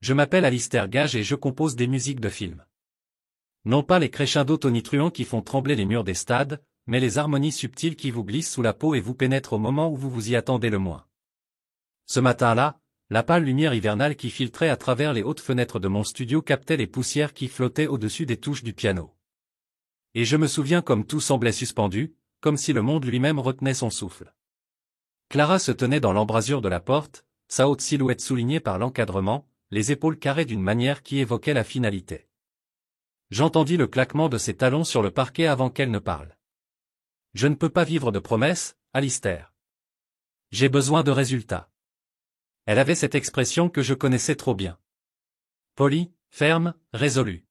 je m'appelle Alistair Gage et je compose des musiques de films. Non pas les crescendos tonitruants qui font trembler les murs des stades, mais les harmonies subtiles qui vous glissent sous la peau et vous pénètrent au moment où vous vous y attendez le moins. Ce matin-là, la pâle lumière hivernale qui filtrait à travers les hautes fenêtres de mon studio captait les poussières qui flottaient au-dessus des touches du piano. Et je me souviens comme tout semblait suspendu, comme si le monde lui-même retenait son souffle. Clara se tenait dans l'embrasure de la porte, sa haute silhouette soulignée par l'encadrement, les épaules carrées d'une manière qui évoquait la finalité. J'entendis le claquement de ses talons sur le parquet avant qu'elle ne parle. Je ne peux pas vivre de promesses, Alistair. J'ai besoin de résultats. Elle avait cette expression que je connaissais trop bien. Polie, ferme, résolue.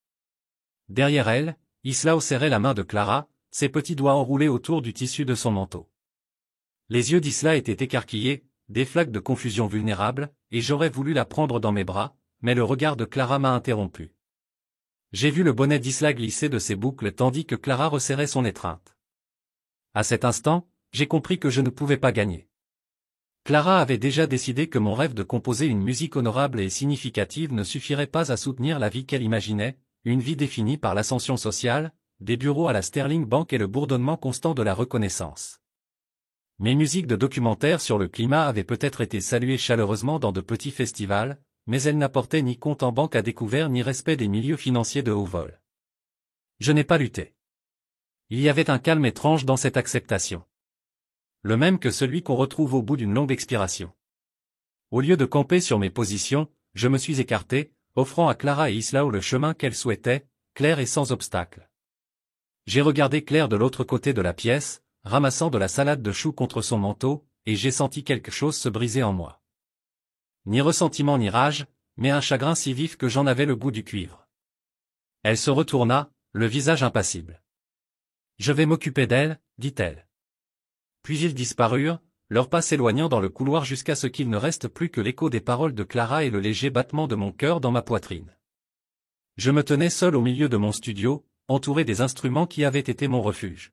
Derrière elle, Islao serrait la main de Clara, ses petits doigts enroulés autour du tissu de son manteau. Les yeux d'Isla étaient écarquillés, des flaques de confusion vulnérables, et j'aurais voulu la prendre dans mes bras, mais le regard de Clara m'a interrompu. J'ai vu le bonnet d'Isla glisser de ses boucles tandis que Clara resserrait son étreinte. À cet instant, j'ai compris que je ne pouvais pas gagner. Clara avait déjà décidé que mon rêve de composer une musique honorable et significative ne suffirait pas à soutenir la vie qu'elle imaginait, une vie définie par l'ascension sociale, des bureaux à la Sterling Bank et le bourdonnement constant de la reconnaissance. Mes musiques de documentaire sur le climat avaient peut-être été saluées chaleureusement dans de petits festivals, mais elles n'apportaient ni compte en banque à découvert ni respect des milieux financiers de haut vol. Je n'ai pas lutté. Il y avait un calme étrange dans cette acceptation. Le même que celui qu'on retrouve au bout d'une longue expiration. Au lieu de camper sur mes positions, je me suis écarté, offrant à Clara et Islao le chemin qu'elles souhaitaient, clair et sans obstacle. J'ai regardé Claire de l'autre côté de la pièce, ramassant de la salade de choux contre son manteau, et j'ai senti quelque chose se briser en moi. Ni ressentiment ni rage, mais un chagrin si vif que j'en avais le goût du cuivre. Elle se retourna, le visage impassible. « Je vais m'occuper d'elle, dit-elle. » Puis ils disparurent, leurs pas s'éloignant dans le couloir jusqu'à ce qu'il ne reste plus que l'écho des paroles de Clara et le léger battement de mon cœur dans ma poitrine. Je me tenais seul au milieu de mon studio, entouré des instruments qui avaient été mon refuge.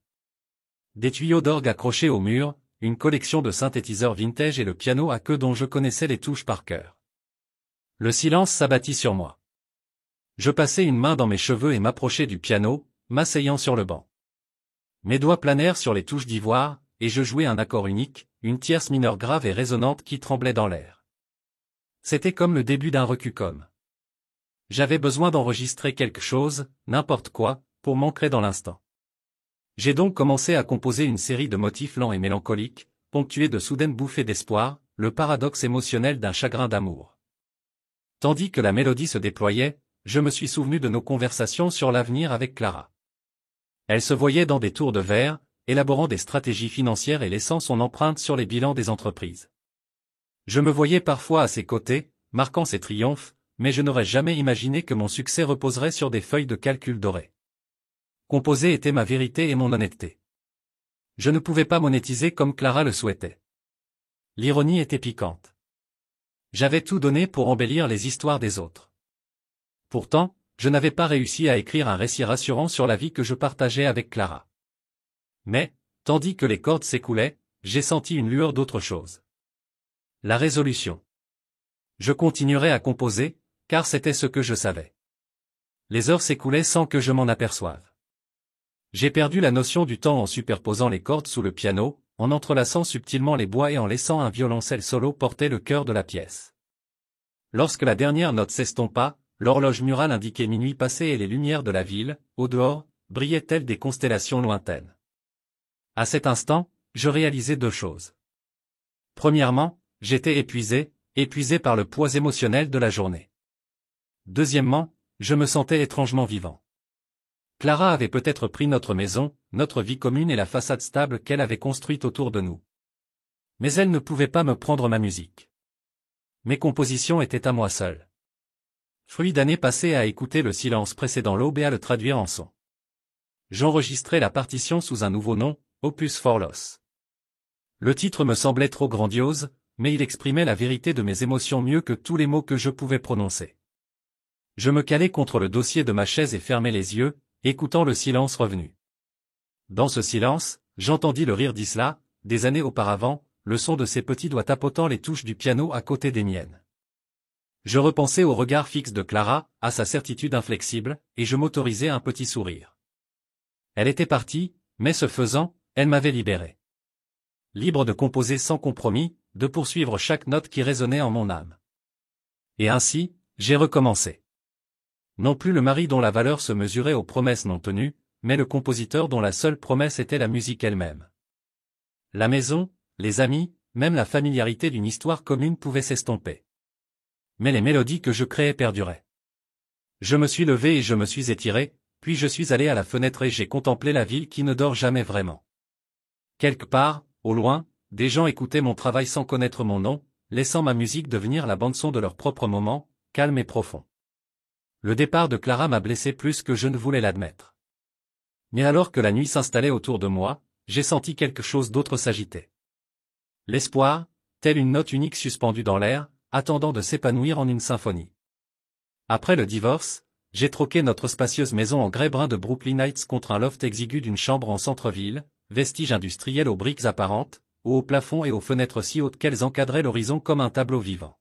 Des tuyaux d'orgue accrochés au mur, une collection de synthétiseurs vintage et le piano à queue dont je connaissais les touches par cœur. Le silence s'abattit sur moi. Je passai une main dans mes cheveux et m'approchai du piano, m'asseyant sur le banc. Mes doigts planèrent sur les touches d'ivoire, et je jouai un accord unique, une tierce mineure grave et résonante qui tremblait dans l'air. C'était comme le début d'un requiem. J'avais besoin d'enregistrer quelque chose, n'importe quoi, pour m'ancrer dans l'instant. J'ai donc commencé à composer une série de motifs lents et mélancoliques, ponctués de soudaines bouffées d'espoir, le paradoxe émotionnel d'un chagrin d'amour. Tandis que la mélodie se déployait, je me suis souvenu de nos conversations sur l'avenir avec Clara. Elle se voyait dans des tours de verre, élaborant des stratégies financières et laissant son empreinte sur les bilans des entreprises. Je me voyais parfois à ses côtés, marquant ses triomphes, mais je n'aurais jamais imaginé que mon succès reposerait sur des feuilles de calcul dorées. Composer était ma vérité et mon honnêteté. Je ne pouvais pas monétiser comme Clara le souhaitait. L'ironie était piquante. J'avais tout donné pour embellir les histoires des autres. Pourtant, je n'avais pas réussi à écrire un récit rassurant sur la vie que je partageais avec Clara. Mais, tandis que les cordes s'écoulaient, j'ai senti une lueur d'autre chose. La résolution. Je continuerais à composer, car c'était ce que je savais. Les heures s'écoulaient sans que je m'en aperçoive. J'ai perdu la notion du temps en superposant les cordes sous le piano, en entrelaçant subtilement les bois et en laissant un violoncelle solo porter le cœur de la pièce. Lorsque la dernière note s'estompa, l'horloge murale indiquait minuit passé et les lumières de la ville, au dehors, brillaient telles des constellations lointaines. À cet instant, je réalisais deux choses. Premièrement, j'étais épuisé par le poids émotionnel de la journée. Deuxièmement, je me sentais étrangement vivant. Clara avait peut-être pris notre maison, notre vie commune et la façade stable qu'elle avait construite autour de nous. Mais elle ne pouvait pas me prendre ma musique. Mes compositions étaient à moi seul. Fruit d'années passées à écouter le silence précédant l'aube et à le traduire en son. J'enregistrai la partition sous un nouveau nom, Opus for Loss. Le titre me semblait trop grandiose, mais il exprimait la vérité de mes émotions mieux que tous les mots que je pouvais prononcer. Je me calai contre le dossier de ma chaise et fermai les yeux, écoutant le silence revenu. Dans ce silence, j'entendis le rire d'Isla, des années auparavant, le son de ses petits doigts tapotant les touches du piano à côté des miennes. Je repensais au regard fixe de Clara, à sa certitude inflexible, et je m'autorisais un petit sourire. Elle était partie, mais ce faisant, elle m'avait libéré. Libre de composer sans compromis, de poursuivre chaque note qui résonnait en mon âme. Et ainsi, j'ai recommencé. Non plus le mari dont la valeur se mesurait aux promesses non tenues, mais le compositeur dont la seule promesse était la musique elle-même. La maison, les amis, même la familiarité d'une histoire commune pouvaient s'estomper. Mais les mélodies que je créais perduraient. Je me suis levé et je me suis étiré, puis je suis allé à la fenêtre et j'ai contemplé la ville qui ne dort jamais vraiment. Quelque part, au loin, des gens écoutaient mon travail sans connaître mon nom, laissant ma musique devenir la bande-son de leur propre moment, calme et profond. Le départ de Clara m'a blessé plus que je ne voulais l'admettre. Mais alors que la nuit s'installait autour de moi, j'ai senti quelque chose d'autre s'agiter. L'espoir, telle une note unique suspendue dans l'air, attendant de s'épanouir en une symphonie. Après le divorce, j'ai troqué notre spacieuse maison en grès brun de Brooklyn Heights contre un loft exigu d'une chambre en centre-ville, vestige industriel aux briques apparentes, haut au plafond et aux fenêtres si hautes qu'elles encadraient l'horizon comme un tableau vivant.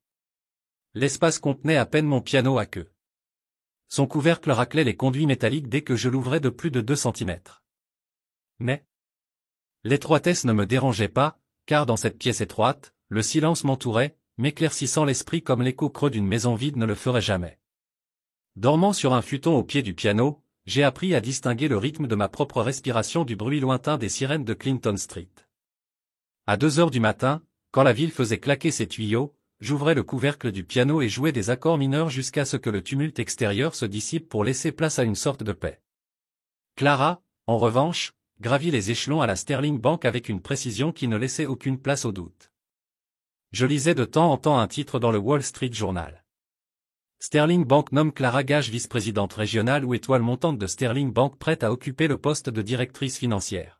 L'espace contenait à peine mon piano à queue. Son couvercle raclait les conduits métalliques dès que je l'ouvrais de plus de 2 centimètres. Mais l'étroitesse ne me dérangeait pas, car dans cette pièce étroite, le silence m'entourait, m'éclaircissant l'esprit comme l'écho creux d'une maison vide ne le ferait jamais. Dormant sur un futon au pied du piano, j'ai appris à distinguer le rythme de ma propre respiration du bruit lointain des sirènes de Clinton Street. À 2 heures du matin, quand la ville faisait claquer ses tuyaux, j'ouvrais le couvercle du piano et jouais des accords mineurs jusqu'à ce que le tumulte extérieur se dissipe pour laisser place à une sorte de paix. Clara, en revanche, gravit les échelons à la Sterling Bank avec une précision qui ne laissait aucune place au doute. Je lisais de temps en temps un titre dans le Wall Street Journal. Sterling Bank nomme Clara Gage vice-présidente régionale ou étoile montante de Sterling Bank prête à occuper le poste de directrice financière.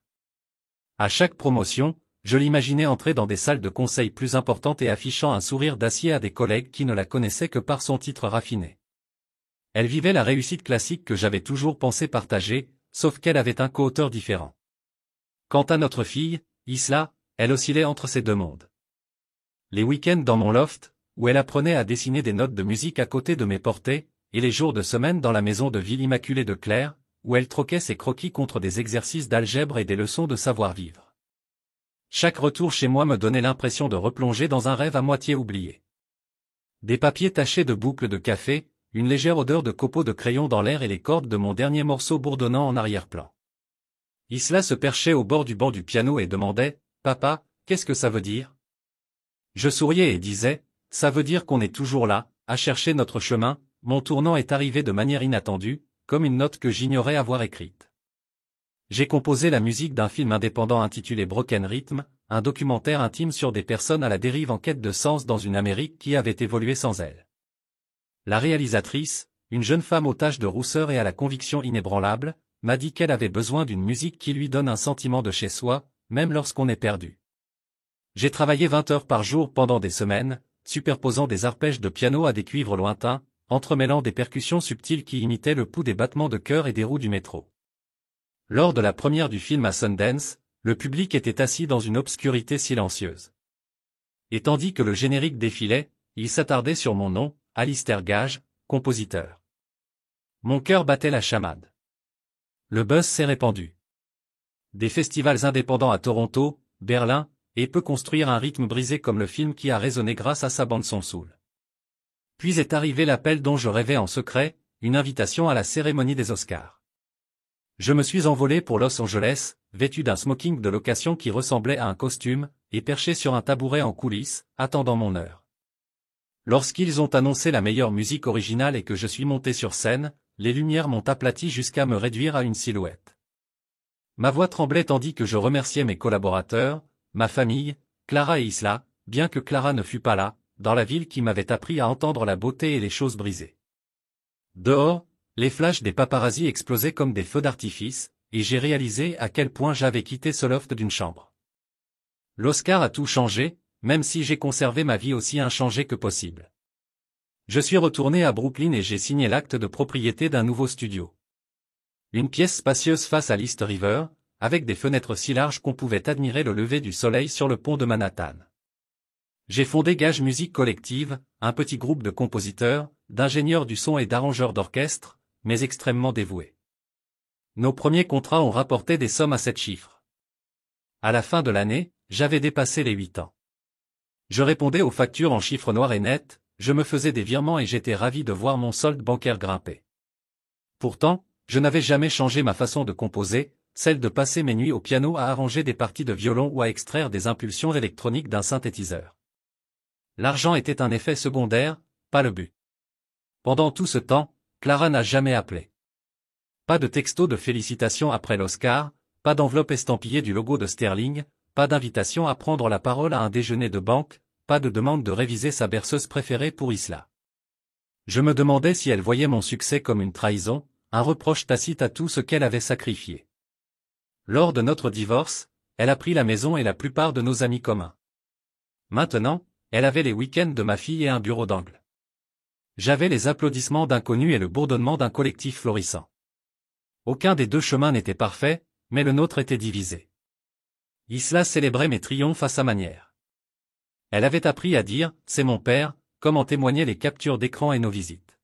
À chaque promotion, je l'imaginais entrer dans des salles de conseil plus importantes et affichant un sourire d'acier à des collègues qui ne la connaissaient que par son titre raffiné. Elle vivait la réussite classique que j'avais toujours pensé partager, sauf qu'elle avait un co-auteur différent. Quant à notre fille, Isla, elle oscillait entre ces deux mondes. Les week-ends dans mon loft, où elle apprenait à dessiner des notes de musique à côté de mes portées, et les jours de semaine dans la maison de ville immaculée de Claire, où elle troquait ses croquis contre des exercices d'algèbre et des leçons de savoir-vivre. Chaque retour chez moi me donnait l'impression de replonger dans un rêve à moitié oublié. Des papiers tachés de boucles de café, une légère odeur de copeaux de crayon dans l'air et les cordes de mon dernier morceau bourdonnant en arrière-plan. Isla se perchait au bord du banc du piano et demandait « Papa, qu'est-ce que ça veut dire ?» Je souriais et disais « Ça veut dire qu'on est toujours là, à chercher notre chemin, mon tournant est arrivé de manière inattendue, comme une note que j'ignorais avoir écrite. » J'ai composé la musique d'un film indépendant intitulé Broken Rhythm, un documentaire intime sur des personnes à la dérive en quête de sens dans une Amérique qui avait évolué sans elles. La réalisatrice, une jeune femme aux taches de rousseur et à la conviction inébranlable, m'a dit qu'elle avait besoin d'une musique qui lui donne un sentiment de chez soi, même lorsqu'on est perdu. J'ai travaillé 20 heures par jour pendant des semaines, superposant des arpèges de piano à des cuivres lointains, entremêlant des percussions subtiles qui imitaient le pouls des battements de cœur et des roues du métro. Lors de la première du film à Sundance, le public était assis dans une obscurité silencieuse. Et tandis que le générique défilait, il s'attardait sur mon nom, Alistair Gage, compositeur. Mon cœur battait la chamade. Le buzz s'est répandu. Des festivals indépendants à Toronto, Berlin, et peut construire un rythme brisé comme le film qui a résonné grâce à sa bande-son soul. Puis est arrivé l'appel dont je rêvais en secret, une invitation à la cérémonie des Oscars. Je me suis envolé pour Los Angeles, vêtu d'un smoking de location qui ressemblait à un costume, et perché sur un tabouret en coulisses, attendant mon heure. Lorsqu'ils ont annoncé la meilleure musique originale et que je suis monté sur scène, les lumières m'ont aplati jusqu'à me réduire à une silhouette. Ma voix tremblait tandis que je remerciais mes collaborateurs, ma famille, Clara et Isla, bien que Clara ne fût pas là, dans la ville qui m'avait appris à entendre la beauté et les choses brisées. Dehors, les flashs des paparazzis explosaient comme des feux d'artifice, et j'ai réalisé à quel point j'avais quitté ce loft d'une chambre. L'Oscar a tout changé, même si j'ai conservé ma vie aussi inchangée que possible. Je suis retourné à Brooklyn et j'ai signé l'acte de propriété d'un nouveau studio. Une pièce spacieuse face à l'East River, avec des fenêtres si larges qu'on pouvait admirer le lever du soleil sur le pont de Manhattan. J'ai fondé Gage Musique Collective, un petit groupe de compositeurs, d'ingénieurs du son et d'arrangeurs d'orchestre, mais extrêmement dévoués. Nos premiers contrats ont rapporté des sommes à 7 chiffres. À la fin de l'année, j'avais dépassé les 8 ans. Je répondais aux factures en chiffres noirs et nets, je me faisais des virements et j'étais ravi de voir mon solde bancaire grimper. Pourtant, je n'avais jamais changé ma façon de composer, celle de passer mes nuits au piano à arranger des parties de violon ou à extraire des impulsions électroniques d'un synthétiseur. L'argent était un effet secondaire, pas le but. Pendant tout ce temps, Clara n'a jamais appelé. Pas de texto de félicitations après l'Oscar, pas d'enveloppe estampillée du logo de Sterling, pas d'invitation à prendre la parole à un déjeuner de banque, pas de demande de réviser sa berceuse préférée pour Isla. Je me demandais si elle voyait mon succès comme une trahison, un reproche tacite à tout ce qu'elle avait sacrifié. Lors de notre divorce, elle a pris la maison et la plupart de nos amis communs. Maintenant, elle avait les week-ends de ma fille et un bureau d'angle. J'avais les applaudissements d'inconnus et le bourdonnement d'un collectif florissant. Aucun des deux chemins n'était parfait, mais le nôtre était divisé. Isla célébrait mes triomphes à sa manière. Elle avait appris à dire « c'est mon père », comme en témoignaient les captures d'écran et nos visites.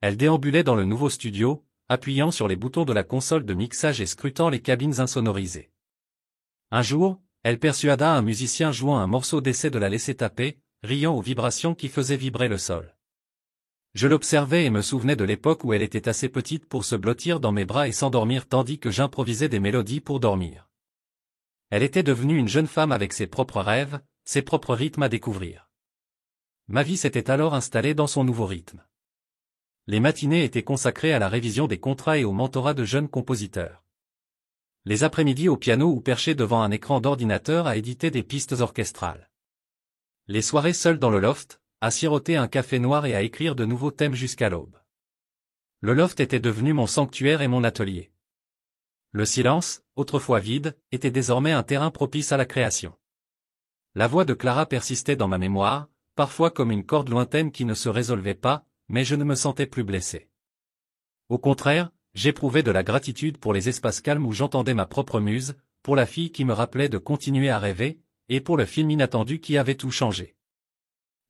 Elle déambulait dans le nouveau studio, appuyant sur les boutons de la console de mixage et scrutant les cabines insonorisées. Un jour, elle persuada un musicien jouant un morceau d'essai de la laisser taper, riant aux vibrations qui faisaient vibrer le sol. Je l'observais et me souvenais de l'époque où elle était assez petite pour se blottir dans mes bras et s'endormir tandis que j'improvisais des mélodies pour dormir. Elle était devenue une jeune femme avec ses propres rêves, ses propres rythmes à découvrir. Ma vie s'était alors installée dans son nouveau rythme. Les matinées étaient consacrées à la révision des contrats et au mentorat de jeunes compositeurs. Les après-midi au piano ou perché devant un écran d'ordinateur à éditer des pistes orchestrales. Les soirées seules dans le loft, à siroter un café noir et à écrire de nouveaux thèmes jusqu'à l'aube. Le loft était devenu mon sanctuaire et mon atelier. Le silence, autrefois vide, était désormais un terrain propice à la création. La voix de Clara persistait dans ma mémoire, parfois comme une corde lointaine qui ne se résolvait pas, mais je ne me sentais plus blessé. Au contraire, j'éprouvais de la gratitude pour les espaces calmes où j'entendais ma propre muse, pour la fille qui me rappelait de continuer à rêver, et pour le film inattendu qui avait tout changé.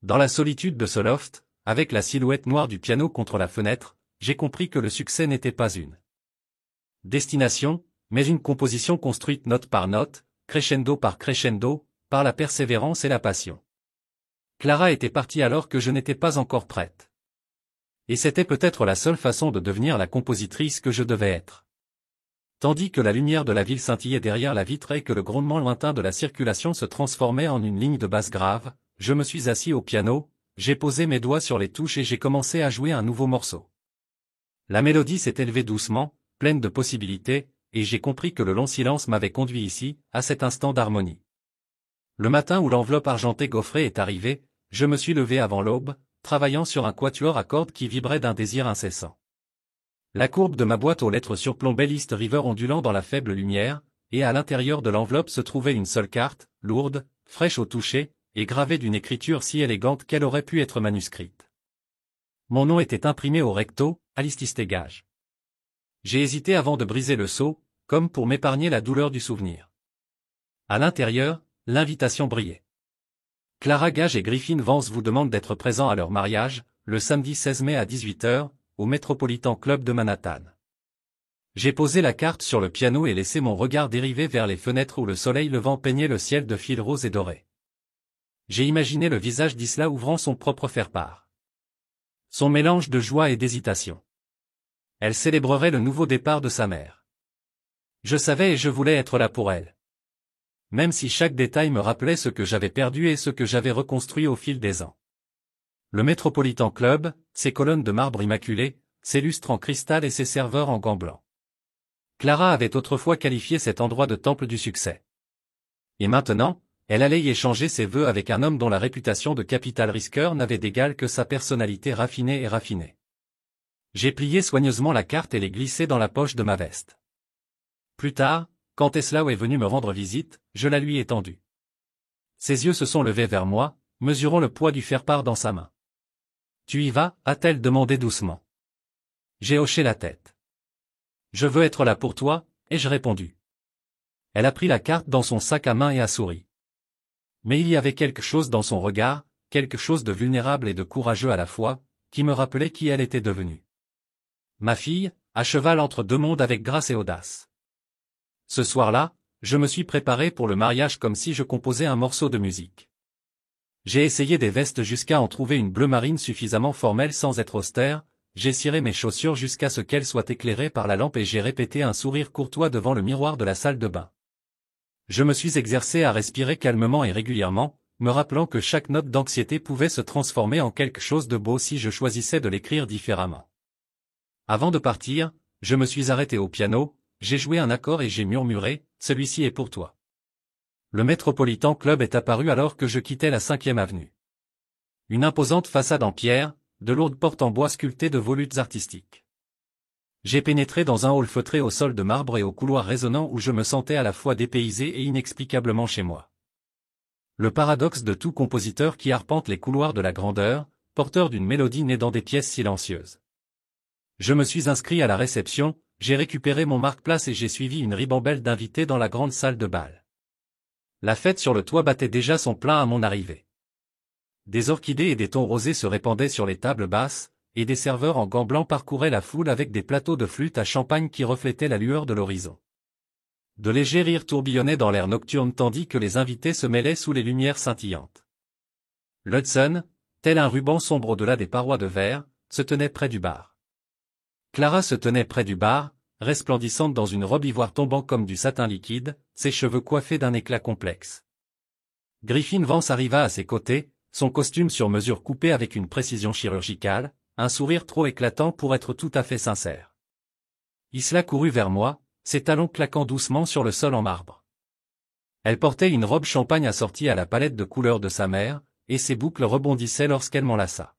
Dans la solitude de ce loft, avec la silhouette noire du piano contre la fenêtre, j'ai compris que le succès n'était pas une destination, mais une composition construite note par note, crescendo par crescendo, par la persévérance et la passion. Clara était partie alors que je n'étais pas encore prête. Et c'était peut-être la seule façon de devenir la compositrice que je devais être. Tandis que la lumière de la ville scintillait derrière la vitre et que le grondement lointain de la circulation se transformait en une ligne de basse grave, je me suis assis au piano, j'ai posé mes doigts sur les touches et j'ai commencé à jouer un nouveau morceau. La mélodie s'est élevée doucement, pleine de possibilités, et j'ai compris que le long silence m'avait conduit ici, à cet instant d'harmonie. Le matin où l'enveloppe argentée gaufrée est arrivée, je me suis levé avant l'aube, travaillant sur un quatuor à cordes qui vibrait d'un désir incessant. La courbe de ma boîte aux lettres surplombait l'East River ondulant dans la faible lumière, et à l'intérieur de l'enveloppe se trouvait une seule carte, lourde, fraîche au toucher, et gravée d'une écriture si élégante qu'elle aurait pu être manuscrite. Mon nom était imprimé au recto, Alististe Gage. J'ai hésité avant de briser le sceau, comme pour m'épargner la douleur du souvenir. À l'intérieur, l'invitation brillait. Clara Gage et Griffin Vance vous demandent d'être présents à leur mariage, le samedi 16 mai à 18h, au Metropolitan Club de Manhattan. J'ai posé la carte sur le piano et laissé mon regard dériver vers les fenêtres où le soleil levant peignait le ciel de fils roses et dorés. J'ai imaginé le visage d'Isla ouvrant son propre faire-part. Son mélange de joie et d'hésitation. Elle célébrerait le nouveau départ de sa mère. Je savais et je voulais être là pour elle. Même si chaque détail me rappelait ce que j'avais perdu et ce que j'avais reconstruit au fil des ans. Le Metropolitan Club, ses colonnes de marbre immaculé, ses lustres en cristal et ses serveurs en gants blancs. Clara avait autrefois qualifié cet endroit de temple du succès. Et maintenant, elle allait y échanger ses vœux avec un homme dont la réputation de capital risqueur n'avait d'égal que sa personnalité raffinée et raffinée. J'ai plié soigneusement la carte et l'ai glissée dans la poche de ma veste. Plus tard, quand Eslao est venu me rendre visite, je la lui ai tendue. Ses yeux se sont levés vers moi, mesurant le poids du faire-part dans sa main. « Tu y vas » a-t-elle demandé doucement. J'ai hoché la tête. « Je veux être là pour toi » ai-je répondu. Elle a pris la carte dans son sac à main et a souri. Mais il y avait quelque chose dans son regard, quelque chose de vulnérable et de courageux à la fois, qui me rappelait qui elle était devenue. Ma fille, à cheval entre deux mondes avec grâce et audace. Ce soir-là, je me suis préparé pour le mariage comme si je composais un morceau de musique. J'ai essayé des vestes jusqu'à en trouver une bleu marine suffisamment formelle sans être austère, j'ai ciré mes chaussures jusqu'à ce qu'elles soient éclairées par la lampe et j'ai répété un sourire courtois devant le miroir de la salle de bain. Je me suis exercé à respirer calmement et régulièrement, me rappelant que chaque note d'anxiété pouvait se transformer en quelque chose de beau si je choisissais de l'écrire différemment. Avant de partir, je me suis arrêté au piano, j'ai joué un accord et j'ai murmuré, « Celui-ci est pour toi ». Le Metropolitan Club est apparu alors que je quittais la 5e avenue. Une imposante façade en pierre, de lourdes portes en bois sculptées de volutes artistiques. J'ai pénétré dans un hall feutré au sol de marbre et aux couloirs résonnants où je me sentais à la fois dépaysé et inexplicablement chez moi. Le paradoxe de tout compositeur qui arpente les couloirs de la grandeur, porteur d'une mélodie née dans des pièces silencieuses. Je me suis inscrit à la réception, j'ai récupéré mon marque-place et j'ai suivi une ribambelle d'invités dans la grande salle de bal. La fête sur le toit battait déjà son plein à mon arrivée. Des orchidées et des tons rosés se répandaient sur les tables basses, et des serveurs en gants blancs parcouraient la foule avec des plateaux de flûte à champagne qui reflétaient la lueur de l'horizon. De légers rires tourbillonnaient dans l'air nocturne tandis que les invités se mêlaient sous les lumières scintillantes. L'Hudson, tel un ruban sombre au-delà des parois de verre, se tenait près du bar. Clara se tenait près du bar, resplendissante dans une robe ivoire tombant comme du satin liquide, ses cheveux coiffés d'un éclat complexe. Griffin Vance arriva à ses côtés, son costume sur mesure coupé avec une précision chirurgicale, un sourire trop éclatant pour être tout à fait sincère. Isla courut vers moi, ses talons claquant doucement sur le sol en marbre. Elle portait une robe champagne assortie à la palette de couleurs de sa mère, et ses boucles rebondissaient lorsqu'elle m'enlaça.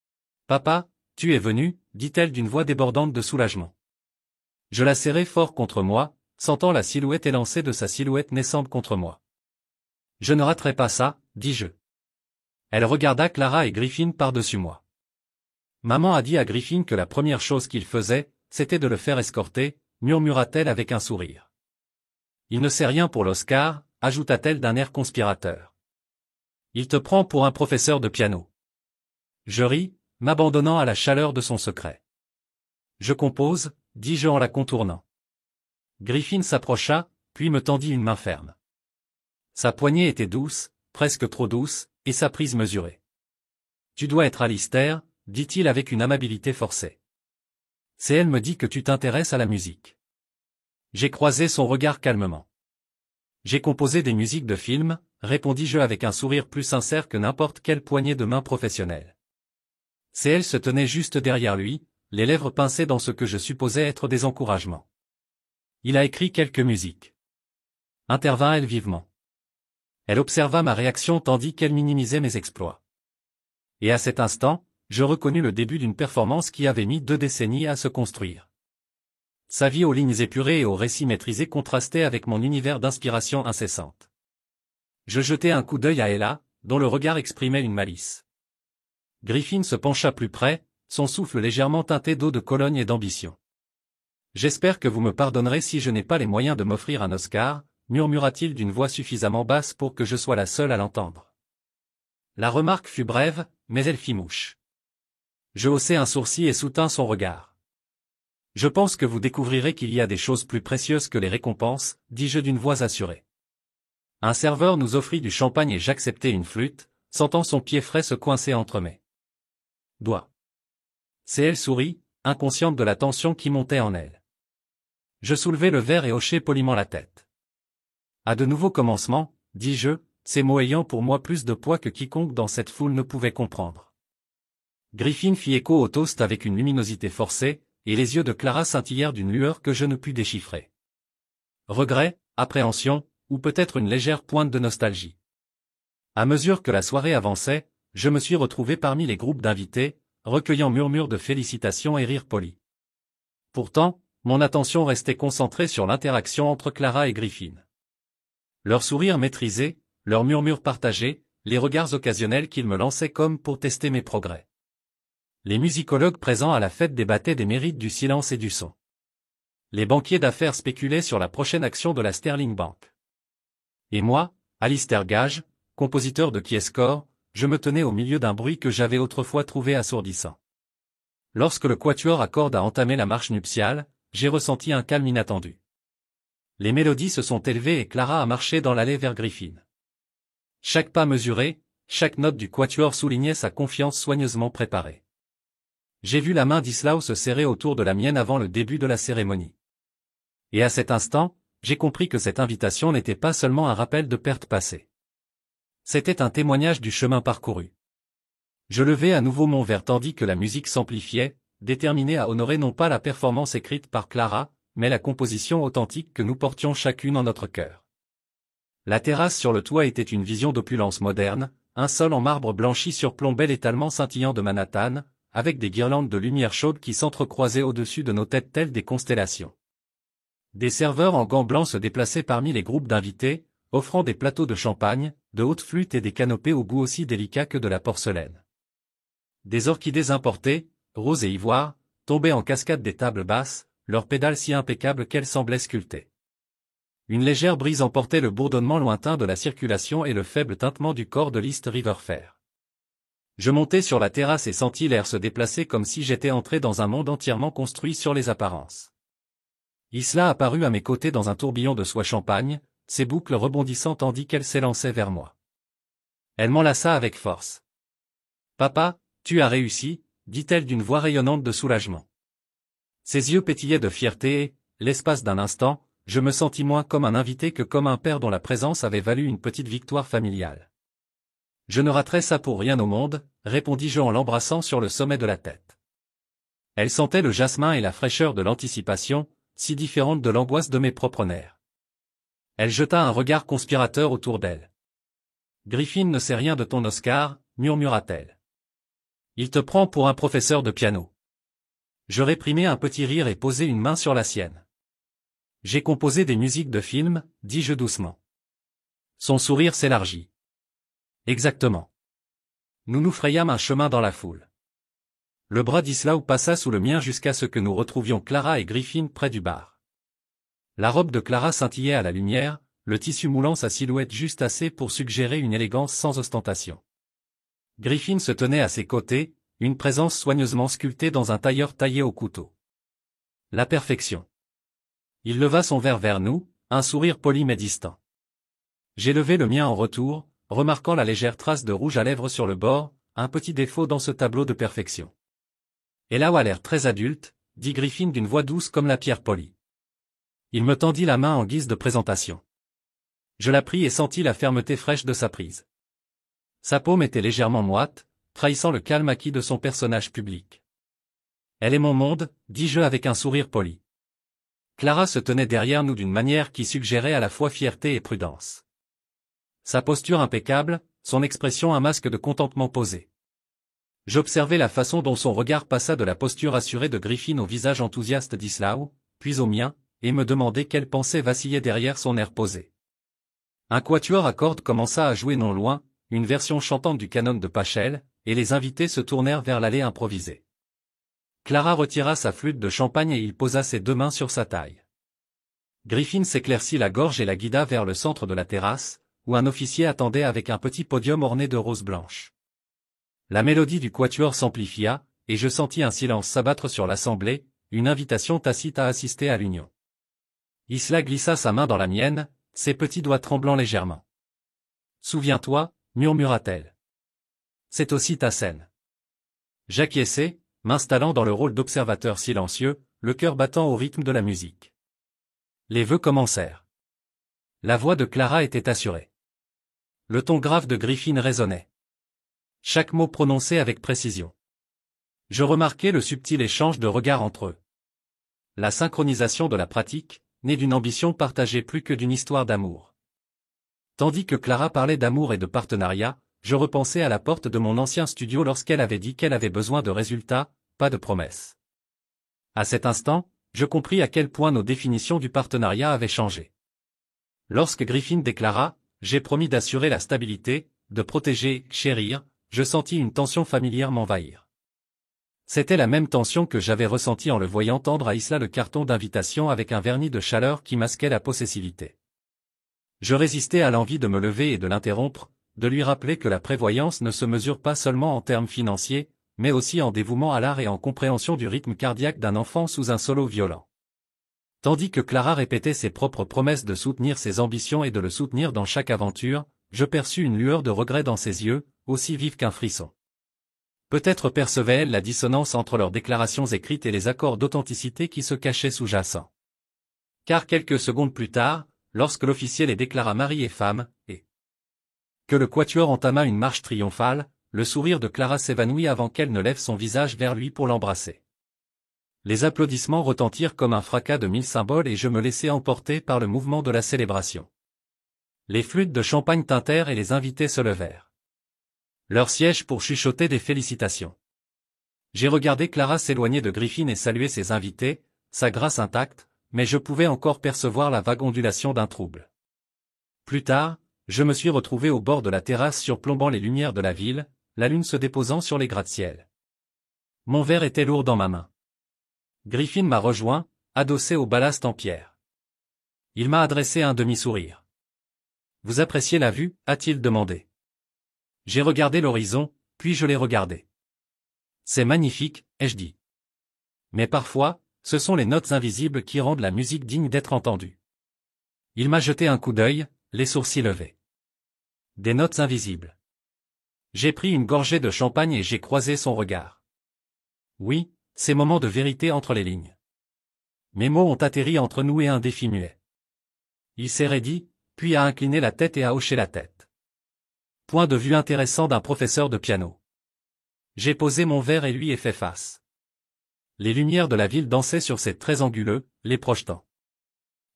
« Papa, tu es venu » dit-elle d'une voix débordante de soulagement. Je la serrai fort contre moi, sentant la silhouette élancée de sa silhouette naissante contre moi. « Je ne raterai pas ça » dis-je. Elle regarda Clara et Griffin par-dessus moi. Maman a dit à Griffin que la première chose qu'il faisait, c'était de le faire escorter, murmura-t-elle avec un sourire. Il ne sait rien pour l'Oscar, ajouta-t-elle d'un air conspirateur. Il te prend pour un professeur de piano. Je ris, m'abandonnant à la chaleur de son secret. Je compose, dis-je en la contournant. Griffin s'approcha, puis me tendit une main ferme. Sa poignée était douce, presque trop douce, et sa prise mesurée. Tu dois être Alistair, dit-il avec une amabilité forcée. C'est elle me dit que tu t'intéresses à la musique. J'ai croisé son regard calmement. J'ai composé des musiques de films, répondis-je avec un sourire plus sincère que n'importe quelle poignée de main professionnelle. C'est elle se tenait juste derrière lui, les lèvres pincées dans ce que je supposais être des encouragements. Il a écrit quelques musiques. Intervint-elle vivement. Elle observa ma réaction tandis qu'elle minimisait mes exploits. Et à cet instant, je reconnus le début d'une performance qui avait mis 2 décennies à se construire. Sa vie aux lignes épurées et aux récits maîtrisés contrastait avec mon univers d'inspiration incessante. Je jetai un coup d'œil à Ella, dont le regard exprimait une malice. Griffin se pencha plus près, son souffle légèrement teinté d'eau de Cologne et d'ambition. « J'espère que vous me pardonnerez si je n'ai pas les moyens de m'offrir un Oscar, » murmura-t-il d'une voix suffisamment basse pour que je sois la seule à l'entendre. La remarque fut brève, mais elle fit mouche. Je haussai un sourcil et soutins son regard. « Je pense que vous découvrirez qu'il y a des choses plus précieuses que les récompenses, » dis-je d'une voix assurée. Un serveur nous offrit du champagne et j'acceptai une flûte, sentant son pied frais se coincer entre mes doigts. C'est elle sourit, inconsciente de la tension qui montait en elle. Je soulevai le verre et hochai poliment la tête. À de nouveaux commencements, dis-je, ces mots ayant pour moi plus de poids que quiconque dans cette foule ne pouvait comprendre. Griffin fit écho au toast avec une luminosité forcée, et les yeux de Clara scintillèrent d'une lueur que je ne pus déchiffrer. Regret, appréhension, ou peut-être une légère pointe de nostalgie. À mesure que la soirée avançait, je me suis retrouvé parmi les groupes d'invités, recueillant murmures de félicitations et rires polis. Pourtant, mon attention restait concentrée sur l'interaction entre Clara et Griffin. Leurs sourires maîtrisés, leurs murmures partagés, les regards occasionnels qu'ils me lançaient comme pour tester mes progrès. Les musicologues présents à la fête débattaient des mérites du silence et du son. Les banquiers d'affaires spéculaient sur la prochaine action de la Sterling Bank. Et moi, Alistair Gage, compositeur de Kiescore, je me tenais au milieu d'un bruit que j'avais autrefois trouvé assourdissant. Lorsque le quatuor à cordes a entamé la marche nuptiale, j'ai ressenti un calme inattendu. Les mélodies se sont élevées et Clara a marché dans l'allée vers Griffin. Chaque pas mesuré, chaque note du quatuor soulignait sa confiance soigneusement préparée. J'ai vu la main d'Islao se serrer autour de la mienne avant le début de la cérémonie. Et à cet instant, j'ai compris que cette invitation n'était pas seulement un rappel de pertes passées. C'était un témoignage du chemin parcouru. Je levai à nouveau mon verre tandis que la musique s'amplifiait, déterminé à honorer non pas la performance écrite par Clara, mais la composition authentique que nous portions chacune en notre cœur. La terrasse sur le toit était une vision d'opulence moderne, un sol en marbre blanchi surplombait l'étalement scintillant de Manhattan, avec des guirlandes de lumière chaude qui s'entrecroisaient au-dessus de nos têtes telles des constellations. Des serveurs en gants blancs se déplaçaient parmi les groupes d'invités, offrant des plateaux de champagne, de hautes flûtes et des canapés au goût aussi délicat que de la porcelaine. Des orchidées importées, roses et ivoires, tombaient en cascade des tables basses, leurs pédales si impeccables qu'elles semblaient sculptées. Une légère brise emportait le bourdonnement lointain de la circulation et le faible tintement du corps de l'East River Fair. Je montai sur la terrasse et sentis l'air se déplacer comme si j'étais entré dans un monde entièrement construit sur les apparences. Isla apparut à mes côtés dans un tourbillon de soie champagne, ses boucles rebondissant tandis qu'elle s'élançait vers moi. Elle m'enlaça avec force. « Papa, tu as réussi », dit-elle d'une voix rayonnante de soulagement. Ses yeux pétillaient de fierté et, l'espace d'un instant, je me sentis moins comme un invité que comme un père dont la présence avait valu une petite victoire familiale. « Je ne raterai ça pour rien au monde », répondis-je en l'embrassant sur le sommet de la tête. Elle sentait le jasmin et la fraîcheur de l'anticipation, si différente de l'angoisse de mes propres nerfs. Elle jeta un regard conspirateur autour d'elle. « Griffin ne sait rien de ton Oscar », murmura-t-elle. « Il te prend pour un professeur de piano. » Je réprimai un petit rire et posai une main sur la sienne. « J'ai composé des musiques de films, dis-je doucement. » Son sourire s'élargit. « Exactement. » Nous nous frayâmes un chemin dans la foule. Le bras d'Islao passa sous le mien jusqu'à ce que nous retrouvions Clara et Griffin près du bar. La robe de Clara scintillait à la lumière, le tissu moulant sa silhouette juste assez pour suggérer une élégance sans ostentation. Griffin se tenait à ses côtés, une présence soigneusement sculptée dans un tailleur taillé au couteau. La perfection. Il leva son verre vers nous, un sourire poli mais distant. J'ai levé le mien en retour, remarquant la légère trace de rouge à lèvres sur le bord, un petit défaut dans ce tableau de perfection. « Elle a l'air très adulte », dit Griffin d'une voix douce comme la pierre polie. Il me tendit la main en guise de présentation. Je la pris et sentis la fermeté fraîche de sa prise. Sa paume était légèrement moite, trahissant le calme acquis de son personnage public. « Elle est mon monde », dis-je avec un sourire poli. Clara se tenait derrière nous d'une manière qui suggérait à la fois fierté et prudence. Sa posture impeccable, son expression un masque de contentement posé. J'observai la façon dont son regard passa de la posture assurée de Griffin au visage enthousiaste d'Islao, puis au mien, et me demandai quelle pensée vacillait derrière son air posé. Un quatuor à cordes commença à jouer non loin, une version chantante du canon de Pachel, et les invités se tournèrent vers l'allée improvisée. Clara retira sa flûte de champagne et il posa ses deux mains sur sa taille. Griffin s'éclaircit la gorge et la guida vers le centre de la terrasse, où un officier attendait avec un petit podium orné de roses blanches. La mélodie du quatuor s'amplifia, et je sentis un silence s'abattre sur l'assemblée, une invitation tacite à assister à l'union. Isla glissa sa main dans la mienne, ses petits doigts tremblant légèrement. « Souviens-toi », murmura-t-elle. « C'est aussi ta scène. » J'acquiesçai, m'installant dans le rôle d'observateur silencieux, le cœur battant au rythme de la musique. Les vœux commencèrent. La voix de Clara était assurée. Le ton grave de Griffin résonnait. Chaque mot prononcé avec précision. Je remarquai le subtil échange de regards entre eux. La synchronisation de la pratique, née d'une ambition partagée plus que d'une histoire d'amour. Tandis que Clara parlait d'amour et de partenariat, je repensais à la porte de mon ancien studio lorsqu'elle avait dit qu'elle avait besoin de résultats, pas de promesses. À cet instant, je compris à quel point nos définitions du partenariat avaient changé. Lorsque Griffin déclara « J'ai promis d'assurer la stabilité, de protéger, chérir », je sentis une tension familière m'envahir. C'était la même tension que j'avais ressentie en le voyant tendre à Isla le carton d'invitation avec un vernis de chaleur qui masquait la possessivité. Je résistais à l'envie de me lever et de l'interrompre, de lui rappeler que la prévoyance ne se mesure pas seulement en termes financiers, mais aussi en dévouement à l'art et en compréhension du rythme cardiaque d'un enfant sous un solo violent. Tandis que Clara répétait ses propres promesses de soutenir ses ambitions et de le soutenir dans chaque aventure, je perçus une lueur de regret dans ses yeux, aussi vive qu'un frisson. Peut-être percevait-elle la dissonance entre leurs déclarations écrites et les accords d'authenticité qui se cachaient sous-jacents. Car quelques secondes plus tard, lorsque l'officier les déclara mari et femme, et que le quatuor entama une marche triomphale, le sourire de Clara s'évanouit avant qu'elle ne lève son visage vers lui pour l'embrasser. Les applaudissements retentirent comme un fracas de 1000 symboles et je me laissai emporter par le mouvement de la célébration. Les flûtes de champagne tintèrent et les invités se levèrent. Leur siège pour chuchoter des félicitations. J'ai regardé Clara s'éloigner de Griffin et saluer ses invités, sa grâce intacte, mais je pouvais encore percevoir la vague ondulation d'un trouble. Plus tard, je me suis retrouvé au bord de la terrasse surplombant les lumières de la ville, la lune se déposant sur les gratte-ciel. Mon verre était lourd dans ma main. Griffin m'a rejoint, adossé au ballast en pierre. Il m'a adressé un demi-sourire. « Vous appréciez la vue » a-t-il demandé. J'ai regardé l'horizon, puis je l'ai regardé. « C'est magnifique » ai-je dit. Mais parfois, ce sont les notes invisibles qui rendent la musique digne d'être entendue. Il m'a jeté un coup d'œil, les sourcils levés. Des notes invisibles. J'ai pris une gorgée de champagne et j'ai croisé son regard. Oui, ces moments de vérité entre les lignes. Mes mots ont atterri entre nous et un défi muet. Il s'est raidi, puis a incliné la tête et a hoché la tête. Point de vue intéressant d'un professeur de piano. J'ai posé mon verre et lui ai fait face. Les lumières de la ville dansaient sur ses traits anguleux, les projetant.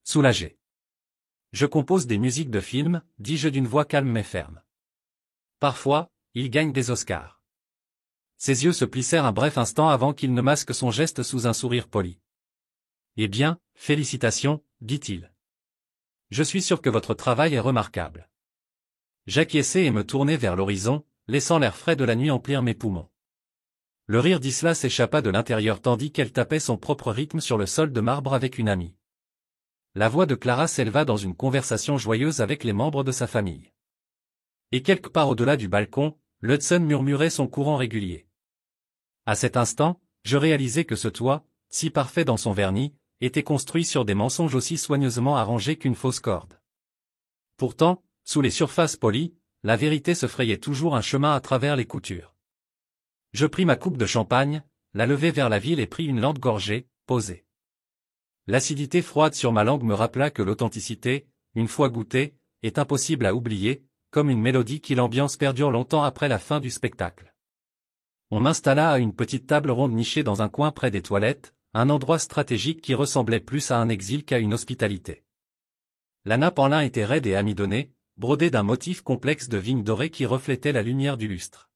Soulagé. Je compose des musiques de films, dis-je d'une voix calme mais ferme. Parfois, il gagne des Oscars. Ses yeux se plissèrent un bref instant avant qu'il ne masque son geste sous un sourire poli. Eh bien, félicitations, dit-il. Je suis sûr que votre travail est remarquable. J'acquiesçai et me tournai vers l'horizon, laissant l'air frais de la nuit emplir mes poumons. Le rire d'Isla s'échappa de l'intérieur tandis qu'elle tapait son propre rythme sur le sol de marbre avec une amie. La voix de Clara s'éleva dans une conversation joyeuse avec les membres de sa famille. Et quelque part au-delà du balcon, l'Hudson murmurait son courant régulier. À cet instant, je réalisai que ce toit, si parfait dans son vernis, était construit sur des mensonges aussi soigneusement arrangés qu'une fausse corde. Pourtant, sous les surfaces polies, la vérité se frayait toujours un chemin à travers les coutures. Je pris ma coupe de champagne, la levai vers la ville et pris une lente gorgée, posée. L'acidité froide sur ma langue me rappela que l'authenticité, une fois goûtée, est impossible à oublier, comme une mélodie qui l'ambiance perdure longtemps après la fin du spectacle. On m'installa à une petite table ronde nichée dans un coin près des toilettes, un endroit stratégique qui ressemblait plus à un exil qu'à une hospitalité. La nappe en lin était raide et amidonnée, brodée d'un motif complexe de vignes dorées qui reflétait la lumière du lustre.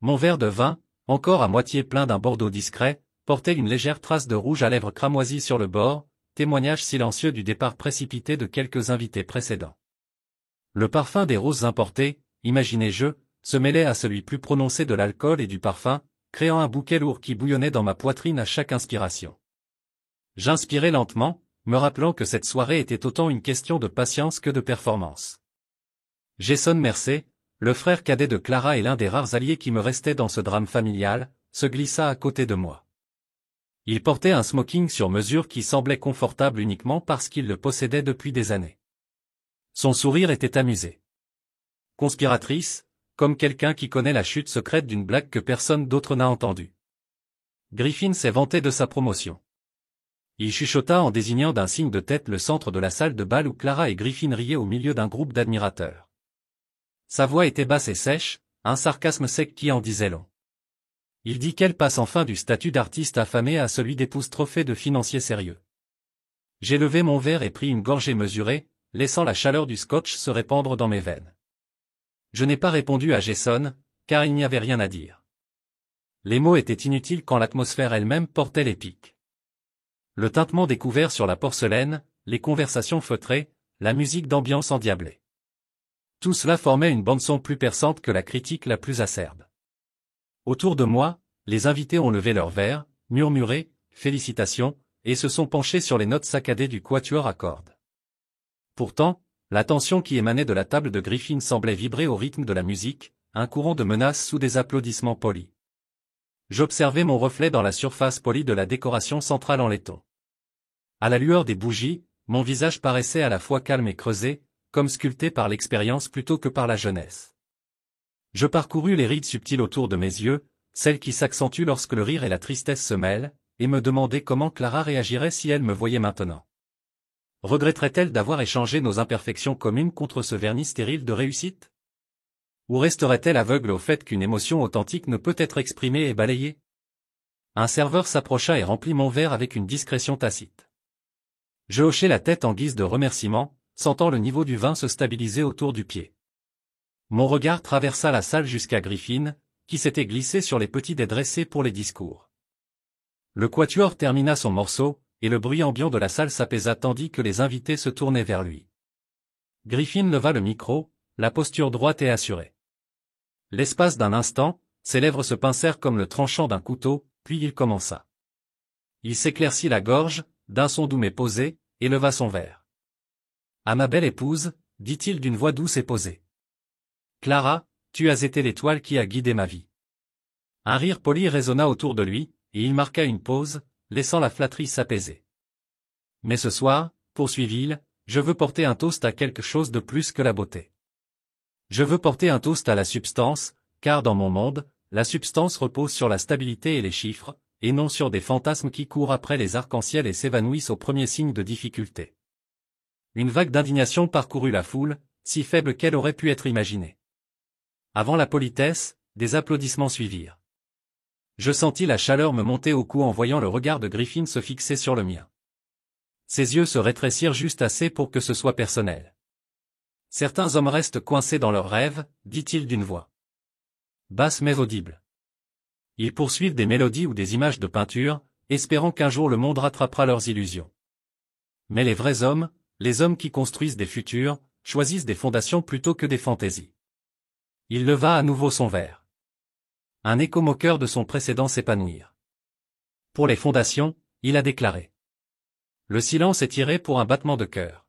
Mon verre de vin, encore à moitié plein d'un bordeaux discret, portait une légère trace de rouge à lèvres cramoisies sur le bord, témoignage silencieux du départ précipité de quelques invités précédents. Le parfum des roses importées, imaginai-je, se mêlait à celui plus prononcé de l'alcool et du parfum, créant un bouquet lourd qui bouillonnait dans ma poitrine à chaque inspiration. J'inspirais lentement, me rappelant que cette soirée était autant une question de patience que de performance. Jason Mercer, le frère cadet de Clara et l'un des rares alliés qui me restaient dans ce drame familial, se glissa à côté de moi. Il portait un smoking sur mesure qui semblait confortable uniquement parce qu'il le possédait depuis des années. Son sourire était amusé. Conspiratrice, comme quelqu'un qui connaît la chute secrète d'une blague que personne d'autre n'a entendue. Griffin s'est vanté de sa promotion. Il chuchota en désignant d'un signe de tête le centre de la salle de bal où Clara et Griffin riaient au milieu d'un groupe d'admirateurs. Sa voix était basse et sèche, un sarcasme sec qui en disait long. Il dit qu'elle passe enfin du statut d'artiste affamé à celui d'épouse trophée de financier sérieux. J'ai levé mon verre et pris une gorgée mesurée, laissant la chaleur du scotch se répandre dans mes veines. Je n'ai pas répondu à Jason, car il n'y avait rien à dire. Les mots étaient inutiles quand l'atmosphère elle-même portait les pics. Le tintement découvert sur la porcelaine, les conversations feutrées, la musique d'ambiance endiablée. Tout cela formait une bande-son plus perçante que la critique la plus acerbe. Autour de moi, les invités ont levé leurs verres, murmuré « Félicitations » et se sont penchés sur les notes saccadées du quatuor à cordes. Pourtant, La tension qui émanait de la table de Griffin semblait vibrer au rythme de la musique, un courant de menaces sous des applaudissements polis. J'observais mon reflet dans la surface polie de la décoration centrale en laiton. À la lueur des bougies, mon visage paraissait à la fois calme et creusé, comme sculpté par l'expérience plutôt que par la jeunesse. Je parcourus les rides subtiles autour de mes yeux, celles qui s'accentuent lorsque le rire et la tristesse se mêlent, et me demandai comment Clara réagirait si elle me voyait maintenant. Regretterait-elle d'avoir échangé nos imperfections communes contre ce vernis stérile de réussite? Ou resterait-elle aveugle au fait qu'une émotion authentique ne peut être exprimée et balayée? Un serveur s'approcha et remplit mon verre avec une discrétion tacite. Je hochai la tête en guise de remerciement, sentant le niveau du vin se stabiliser autour du pied. Mon regard traversa la salle jusqu'à Griffin, qui s'était glissé sur les petits dés dressés pour les discours. Le quatuor termina son morceau, et le bruit ambiant de la salle s'apaisa tandis que les invités se tournaient vers lui. Griffin leva le micro, la posture droite et assurée. L'espace d'un instant, ses lèvres se pincèrent comme le tranchant d'un couteau, puis il commença. Il s'éclaircit la gorge, d'un son doux mais posé, et leva son verre. « À ma belle épouse, dit-il d'une voix douce et posée. Clara, tu as été l'étoile qui a guidé ma vie. » Un rire poli résonna autour de lui, et il marqua une pause, laissant la flatterie s'apaiser. « Mais ce soir, poursuivit-il, je veux porter un toast à quelque chose de plus que la beauté. Je veux porter un toast à la substance, car dans mon monde, la substance repose sur la stabilité et les chiffres, et non sur des fantasmes qui courent après les arcs-en-ciel et s'évanouissent au premier signe de difficulté. » Une vague d'indignation parcourut la foule, si faible qu'elle aurait pu être imaginée. Avant la politesse, des applaudissements suivirent. Je sentis la chaleur me monter au cou en voyant le regard de Griffin se fixer sur le mien. Ses yeux se rétrécirent juste assez pour que ce soit personnel. « Certains hommes restent coincés dans leurs rêves, dit-il d'une voix basse mais audible. Ils poursuivent des mélodies ou des images de peinture, espérant qu'un jour le monde rattrapera leurs illusions. Mais les vrais hommes, les hommes qui construisent des futurs, choisissent des fondations plutôt que des fantaisies. » Il leva à nouveau son verre. Un écho moqueur de son précédent s'épanouir. Pour les fondations, il a déclaré. Le silence est tiré pour un battement de cœur.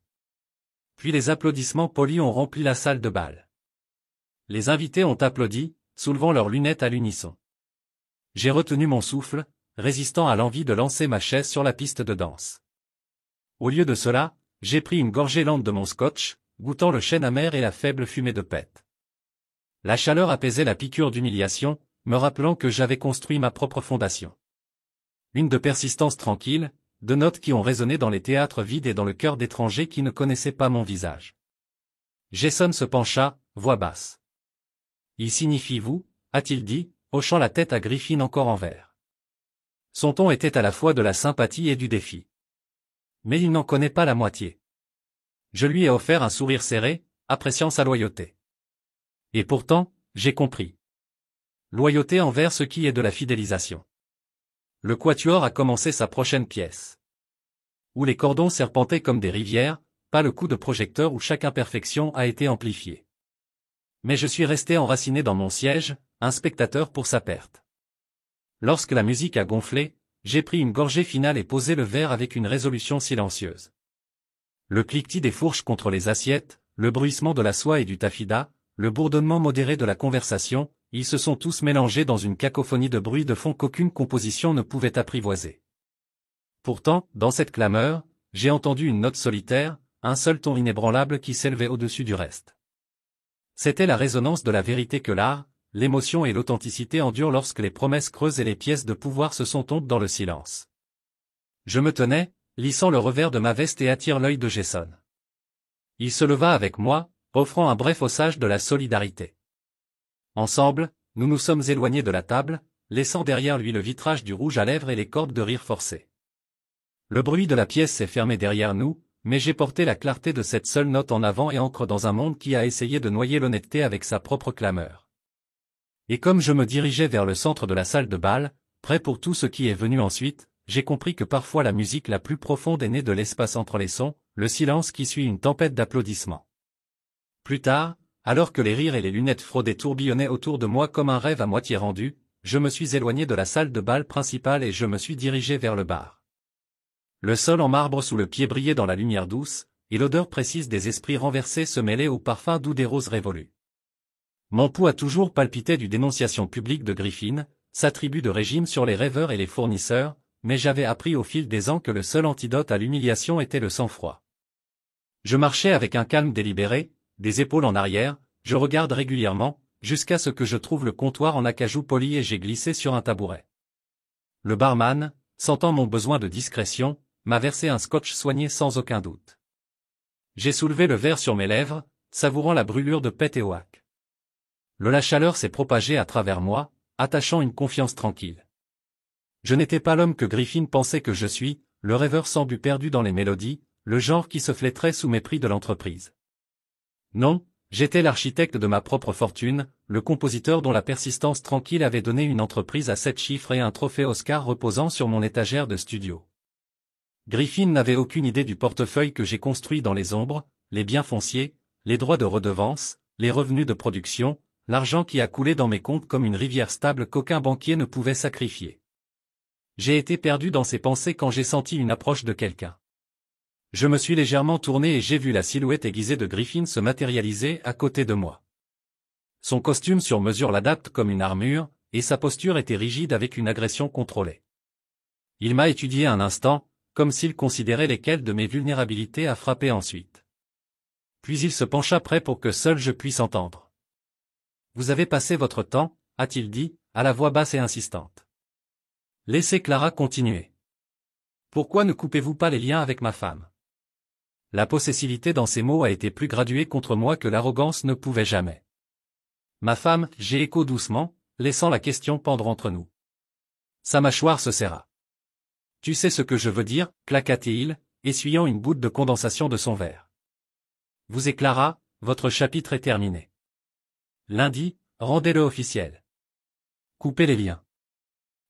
Puis les applaudissements polis ont rempli la salle de bal. Les invités ont applaudi, soulevant leurs lunettes à l'unisson. J'ai retenu mon souffle, résistant à l'envie de lancer ma chaise sur la piste de danse. Au lieu de cela, j'ai pris une gorgée lente de mon scotch, goûtant le chêne amer et la faible fumée de pète. La chaleur apaisait la piqûre d'humiliation, me rappelant que j'avais construit ma propre fondation. Une de persistance tranquille, de notes qui ont résonné dans les théâtres vides et dans le cœur d'étrangers qui ne connaissaient pas mon visage. Jason se pencha, voix basse. « Il signifie vous » a-t-il dit, hochant la tête à Griffin encore en vert. Son ton était à la fois de la sympathie et du défi. Mais il n'en connaît pas la moitié. Je lui ai offert un sourire serré, appréciant sa loyauté. Et pourtant, j'ai compris. Loyauté envers ce qui est de la fidélisation. Le quatuor a commencé sa prochaine pièce. Où les cordons serpentaient comme des rivières, pas le coup de projecteur où chaque imperfection a été amplifiée. Mais je suis resté enraciné dans mon siège, un spectateur pour sa perte. Lorsque la musique a gonflé, j'ai pris une gorgée finale et posé le verre avec une résolution silencieuse. Le cliquetis des fourches contre les assiettes, le bruissement de la soie et du taffida, le bourdonnement modéré de la conversation, ils se sont tous mélangés dans une cacophonie de bruit de fond qu'aucune composition ne pouvait apprivoiser. Pourtant, dans cette clameur, j'ai entendu une note solitaire, un seul ton inébranlable qui s'élevait au-dessus du reste. C'était la résonance de la vérité que l'art, l'émotion et l'authenticité endurent lorsque les promesses creuses et les pièces de pouvoir se sont tombées dans le silence. Je me tenais, lissant le revers de ma veste et attire l'œil de Jason. Il se leva avec moi, offrant un bref haussage de la solidarité. Ensemble, nous nous sommes éloignés de la table, laissant derrière lui le vitrage du rouge à lèvres et les cordes de rire forcé. Le bruit de la pièce s'est fermé derrière nous, mais j'ai porté la clarté de cette seule note en avant et ancre dans un monde qui a essayé de noyer l'honnêteté avec sa propre clameur. Et comme je me dirigeais vers le centre de la salle de bal, prêt pour tout ce qui est venu ensuite, j'ai compris que parfois la musique la plus profonde est née de l'espace entre les sons, le silence qui suit une tempête d'applaudissements. Plus tard, alors que les rires et les lunettes fraudées tourbillonnaient autour de moi comme un rêve à moitié rendu, je me suis éloigné de la salle de bal principale et je me suis dirigé vers le bar. Le sol en marbre sous le pied brillait dans la lumière douce, et l'odeur précise des esprits renversés se mêlait au parfum doux des roses révolues. Mon pouls a toujours palpité du dénonciation publique de Griffin, sa tribu de régime sur les rêveurs et les fournisseurs, mais j'avais appris au fil des ans que le seul antidote à l'humiliation était le sang-froid. Je marchais avec un calme délibéré, des épaules en arrière, je regarde régulièrement, jusqu'à ce que je trouve le comptoir en acajou poli et j'ai glissé sur un tabouret. Le barman, sentant mon besoin de discrétion, m'a versé un scotch soigné sans aucun doute. J'ai soulevé le verre sur mes lèvres, savourant la brûlure de pet et oak. La chaleur s'est propagée à travers moi, attachant une confiance tranquille. Je n'étais pas l'homme que Griffin pensait que je suis, le rêveur sans but perdu dans les mélodies, le genre qui se flétrait sous mépris de l'entreprise. Non, j'étais l'architecte de ma propre fortune, le compositeur dont la persistance tranquille avait donné une entreprise à 7 chiffres et un trophée Oscar reposant sur mon étagère de studio. Griffin n'avait aucune idée du portefeuille que j'ai construit dans les ombres, les biens fonciers, les droits de redevance, les revenus de production, l'argent qui a coulé dans mes comptes comme une rivière stable qu'aucun banquier ne pouvait sacrifier. J'ai été perdu dans ses pensées quand j'ai senti une approche de quelqu'un. Je me suis légèrement tourné et j'ai vu la silhouette aiguisée de Griffin se matérialiser à côté de moi. Son costume sur mesure l'adapte comme une armure, et sa posture était rigide avec une agression contrôlée. Il m'a étudié un instant, comme s'il considérait lesquelles de mes vulnérabilités à frapper ensuite. Puis il se pencha près pour que seul je puisse entendre. « Vous avez passé votre temps, a-t-il dit, à la voix basse et insistante. Laissez Clara continuer. Pourquoi ne coupez-vous pas les liens avec ma femme ? La possessivité dans ces mots a été plus graduée contre moi que l'arrogance ne pouvait jamais. Ma femme, j'ai écho doucement, laissant la question pendre entre nous. Sa mâchoire se serra. Tu sais ce que je veux dire, claqua-t-il, essuyant une goutte de condensation de son verre. Vous et Clara, votre chapitre est terminé. Lundi, rendez-le officiel. Coupez les liens.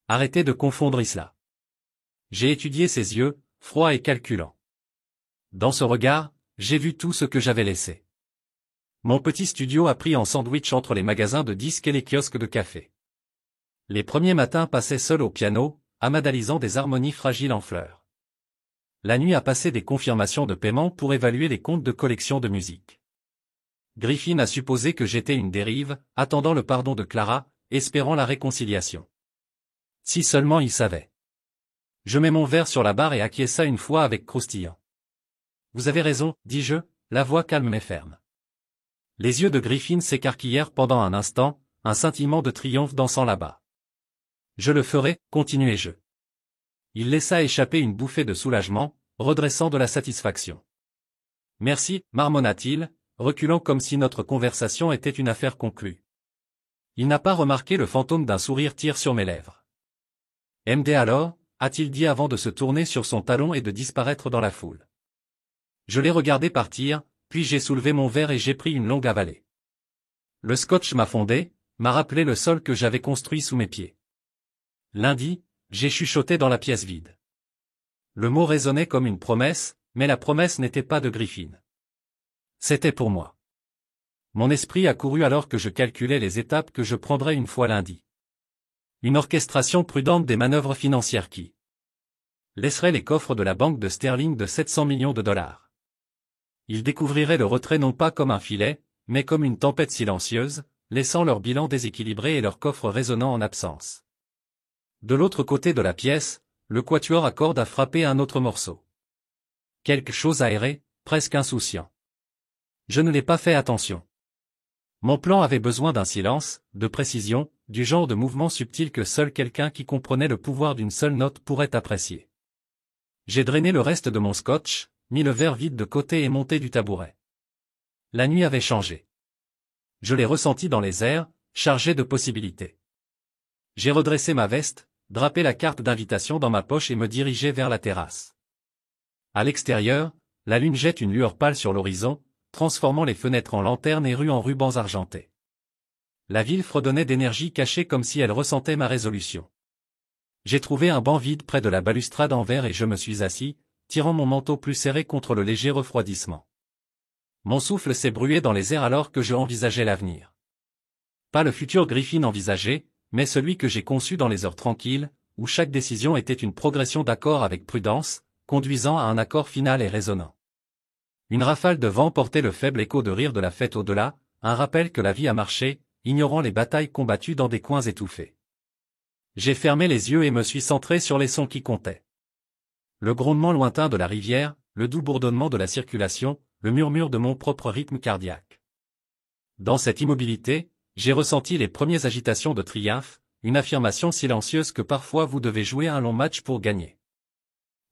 Arrêtez de confondre cela. J'ai étudié ses yeux, froids et calculants. Dans ce regard, j'ai vu tout ce que j'avais laissé. Mon petit studio a pris en sandwich entre les magasins de disques et les kiosques de café. Les premiers matins passaient seul au piano, amadalisant des harmonies fragiles en fleurs. La nuit a passé des confirmations de paiement pour évaluer les comptes de collection de musique. Griffin a supposé que j'étais une dérive, attendant le pardon de Clara, espérant la réconciliation. Si seulement il savait. Je mets mon verre sur la barre et acquiesça une fois avec croustillant. Vous avez raison, dis-je, la voix calme mais ferme. Les yeux de Griffin s'écarquillèrent pendant un instant, un scintillement de triomphe dansant là-bas. Je le ferai, continuai-je. Il laissa échapper une bouffée de soulagement, redressant de la satisfaction. Merci, marmonna-t-il, reculant comme si notre conversation était une affaire conclue. Il n'a pas remarqué le fantôme d'un sourire tire sur mes lèvres. MD alors, a-t-il dit avant de se tourner sur son talon et de disparaître dans la foule. Je l'ai regardé partir, puis j'ai soulevé mon verre et j'ai pris une longue avalée. Le scotch m'a fondé, m'a rappelé le sol que j'avais construit sous mes pieds. Lundi, j'ai chuchoté dans la pièce vide. Le mot résonnait comme une promesse, mais la promesse n'était pas de Griffin. C'était pour moi. Mon esprit a couru alors que je calculais les étapes que je prendrais une fois lundi. Une orchestration prudente des manœuvres financières qui laisserait les coffres de la banque de Sterling de 700 millions de dollars. Ils découvriraient le retrait non pas comme un filet, mais comme une tempête silencieuse, laissant leur bilan déséquilibré et leur coffre résonnant en absence. De l'autre côté de la pièce, le quatuor à cordes a frappé un autre morceau. Quelque chose aéré, presque insouciant. Je ne l'ai pas fait attention. Mon plan avait besoin d'un silence, de précision, du genre de mouvement subtil que seul quelqu'un qui comprenait le pouvoir d'une seule note pourrait apprécier. J'ai drainé le reste de mon scotch, mis le verre vide de côté et monté du tabouret. La nuit avait changé. Je l'ai ressenti dans les airs, chargé de possibilités. J'ai redressé ma veste, drapé la carte d'invitation dans ma poche et me dirigé vers la terrasse. À l'extérieur, la lune jette une lueur pâle sur l'horizon, transformant les fenêtres en lanternes et rues en rubans argentés. La ville fredonnait d'énergie cachée comme si elle ressentait ma résolution. J'ai trouvé un banc vide près de la balustrade en verre et je me suis assis, tirant mon manteau plus serré contre le léger refroidissement. Mon souffle s'est brouillé dans les airs alors que je envisageais l'avenir. Pas le futur Griffin envisagé, mais celui que j'ai conçu dans les heures tranquilles, où chaque décision était une progression d'accords avec prudence, conduisant à un accord final et résonnant. Une rafale de vent portait le faible écho de rire de la fête au-delà, un rappel que la vie a marché, ignorant les batailles combattues dans des coins étouffés. J'ai fermé les yeux et me suis centré sur les sons qui comptaient. Le grondement lointain de la rivière, le doux bourdonnement de la circulation, le murmure de mon propre rythme cardiaque. Dans cette immobilité, j'ai ressenti les premières agitations de triomphe, une affirmation silencieuse que parfois vous devez jouer un long match pour gagner.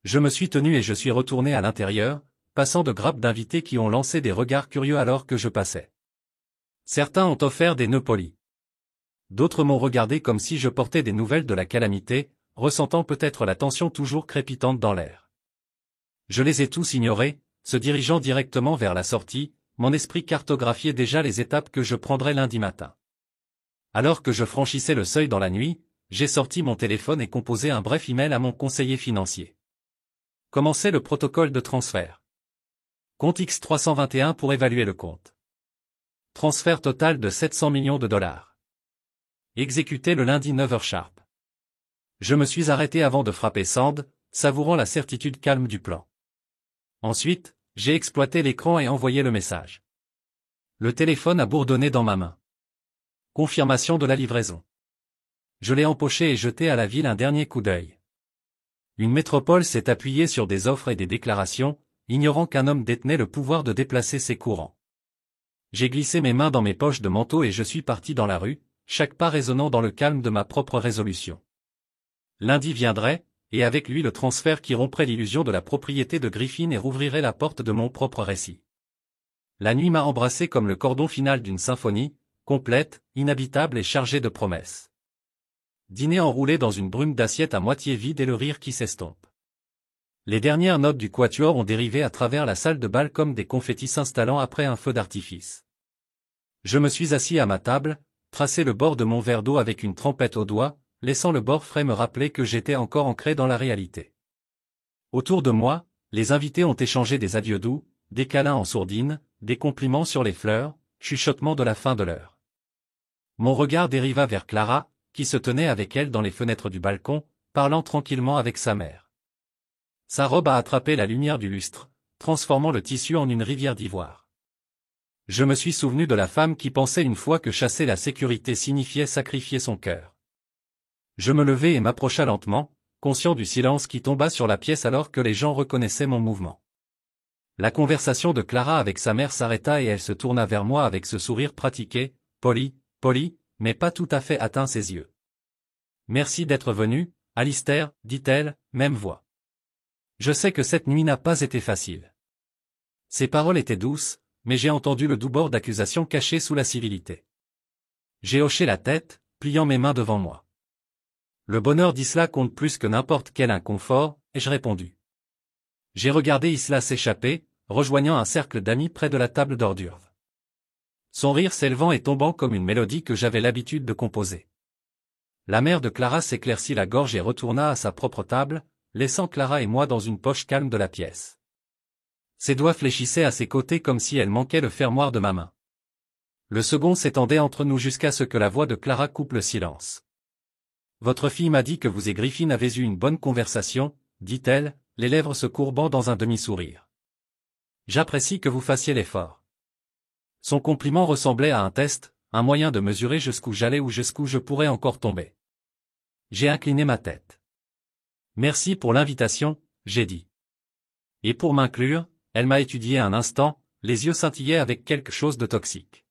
Je me suis tenu et je suis retourné à l'intérieur, passant de grappes d'invités qui ont lancé des regards curieux alors que je passais. Certains ont offert des nœuds polis. D'autres m'ont regardé comme si je portais des nouvelles de la calamité, ressentant peut-être la tension toujours crépitante dans l'air. Je les ai tous ignorés, se dirigeant directement vers la sortie, mon esprit cartographiait déjà les étapes que je prendrais lundi matin. Alors que je franchissais le seuil dans la nuit, j'ai sorti mon téléphone et composé un bref email à mon conseiller financier. Commencer le protocole de transfert. Compte X321 pour évaluer le compte. Transfert total de 700 millions de dollars. Exécuté le lundi 9h sharp. Je me suis arrêté avant de frapper Send, savourant la certitude calme du plan. Ensuite, j'ai exploité l'écran et envoyé le message. Le téléphone a bourdonné dans ma main. Confirmation de la livraison. Je l'ai empoché et jeté à la ville un dernier coup d'œil. Une métropole s'est appuyée sur des offres et des déclarations, ignorant qu'un homme détenait le pouvoir de déplacer ses courants. J'ai glissé mes mains dans mes poches de manteau et je suis parti dans la rue, chaque pas résonnant dans le calme de ma propre résolution. Lundi viendrait, et avec lui le transfert qui romprait l'illusion de la propriété de Griffin et rouvrirait la porte de mon propre récit. La nuit m'a embrassé comme le cordon final d'une symphonie, complète, inhabitable et chargée de promesses. Dîner enroulé dans une brume d'assiette à moitié vide et le rire qui s'estompe. Les dernières notes du quatuor ont dérivé à travers la salle de bal comme des confettis s'installant après un feu d'artifice. Je me suis assis à ma table, tracé le bord de mon verre d'eau avec une trempette au doigt, laissant le bord frais me rappeler que j'étais encore ancré dans la réalité. Autour de moi, les invités ont échangé des adieux doux, des câlins en sourdine, des compliments sur les fleurs, chuchotements de la fin de l'heure. Mon regard dériva vers Clara, qui se tenait avec elle dans les fenêtres du balcon, parlant tranquillement avec sa mère. Sa robe a attrapé la lumière du lustre, transformant le tissu en une rivière d'ivoire. Je me suis souvenu de la femme qui pensait une fois que chasser la sécurité signifiait sacrifier son cœur. Je me levai et m'approcha lentement, conscient du silence qui tomba sur la pièce alors que les gens reconnaissaient mon mouvement. La conversation de Clara avec sa mère s'arrêta et elle se tourna vers moi avec ce sourire pratiqué, poli, mais pas tout à fait atteint ses yeux. « Merci d'être venu, Alistair, dit-elle, même voix. Je sais que cette nuit n'a pas été facile. » Ses paroles étaient douces, mais j'ai entendu le doux bord d'accusation caché sous la civilité. J'ai hoché la tête, pliant mes mains devant moi. Le bonheur d'Isla compte plus que n'importe quel inconfort, ai-je répondu. J'ai regardé Isla s'échapper, rejoignant un cercle d'amis près de la table d'ordures. Son rire s'élevant et tombant comme une mélodie que j'avais l'habitude de composer. La mère de Clara s'éclaircit la gorge et retourna à sa propre table, laissant Clara et moi dans une poche calme de la pièce. Ses doigts fléchissaient à ses côtés comme si elle manquait le fermoir de ma main. Le second s'étendait entre nous jusqu'à ce que la voix de Clara coupe le silence. « Votre fille m'a dit que vous et Griffin avez eu une bonne conversation, dit-elle, les lèvres se courbant dans un demi-sourire. J'apprécie que vous fassiez l'effort. » Son compliment ressemblait à un test, un moyen de mesurer jusqu'où j'allais ou jusqu'où je pourrais encore tomber. J'ai incliné ma tête. « Merci pour l'invitation, » j'ai dit. Et pour m'inclure, elle m'a étudié un instant, les yeux scintillaient avec quelque chose de toxique.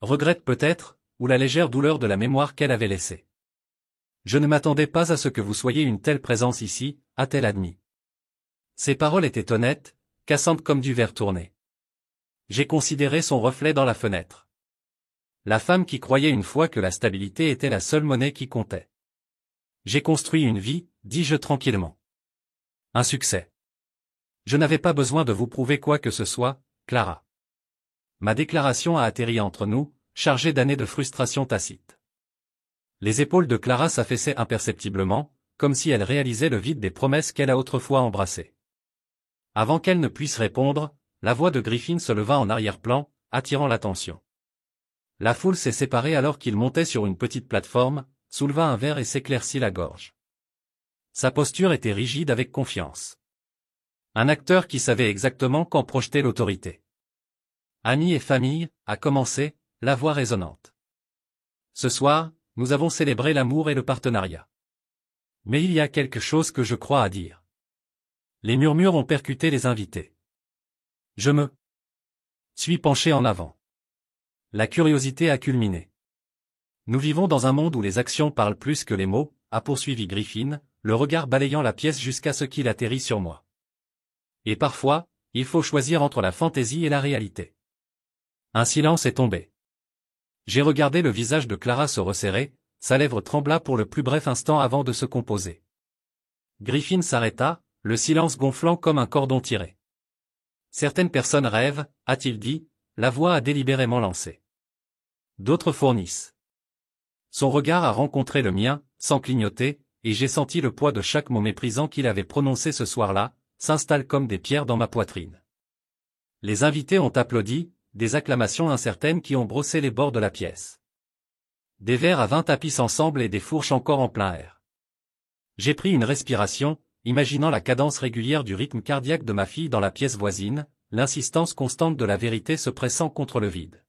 Regrette peut-être, ou la légère douleur de la mémoire qu'elle avait laissée. Je ne m'attendais pas à ce que vous soyez une telle présence ici, a-t-elle admis. Ses paroles étaient honnêtes, cassantes comme du verre tourné. J'ai considéré son reflet dans la fenêtre. La femme qui croyait une fois que la stabilité était la seule monnaie qui comptait. J'ai construit une vie, dis-je tranquillement. Un succès. Je n'avais pas besoin de vous prouver quoi que ce soit, Clara. Ma déclaration a atterri entre nous, chargée d'années de frustration tacite. Les épaules de Clara s'affaissaient imperceptiblement, comme si elle réalisait le vide des promesses qu'elle a autrefois embrassées. Avant qu'elle ne puisse répondre, la voix de Griffin se leva en arrière-plan, attirant l'attention. La foule s'est séparée alors qu'il montait sur une petite plateforme, souleva un verre et s'éclaircit la gorge. Sa posture était rigide avec confiance. Un acteur qui savait exactement quand projeter l'autorité. Amis et famille, a commencé, la voix résonnante. Ce soir, nous avons célébré l'amour et le partenariat. Mais il y a quelque chose que je crois à dire. Les murmures ont percuté les invités. Je me suis penché en avant. La curiosité a culminé. Nous vivons dans un monde où les actions parlent plus que les mots, a poursuivi Griffin, le regard balayant la pièce jusqu'à ce qu'il atterrit sur moi. Et parfois, il faut choisir entre la fantaisie et la réalité. Un silence est tombé. J'ai regardé le visage de Clara se resserrer, sa lèvre trembla pour le plus bref instant avant de se composer. Griffin s'arrêta, le silence gonflant comme un cordon tiré. Certaines personnes rêvent, a-t-il dit, la voix a délibérément lancé. D'autres fournissent. Son regard a rencontré le mien, sans clignoter, et j'ai senti le poids de chaque mot méprisant qu'il avait prononcé ce soir-là, s'installe comme des pierres dans ma poitrine. Les invités ont applaudi, des acclamations incertaines qui ont brossé les bords de la pièce. Des verres à 20 tapissent ensemble et des fourches encore en plein air. J'ai pris une respiration, imaginant la cadence régulière du rythme cardiaque de ma fille dans la pièce voisine, l'insistance constante de la vérité se pressant contre le vide.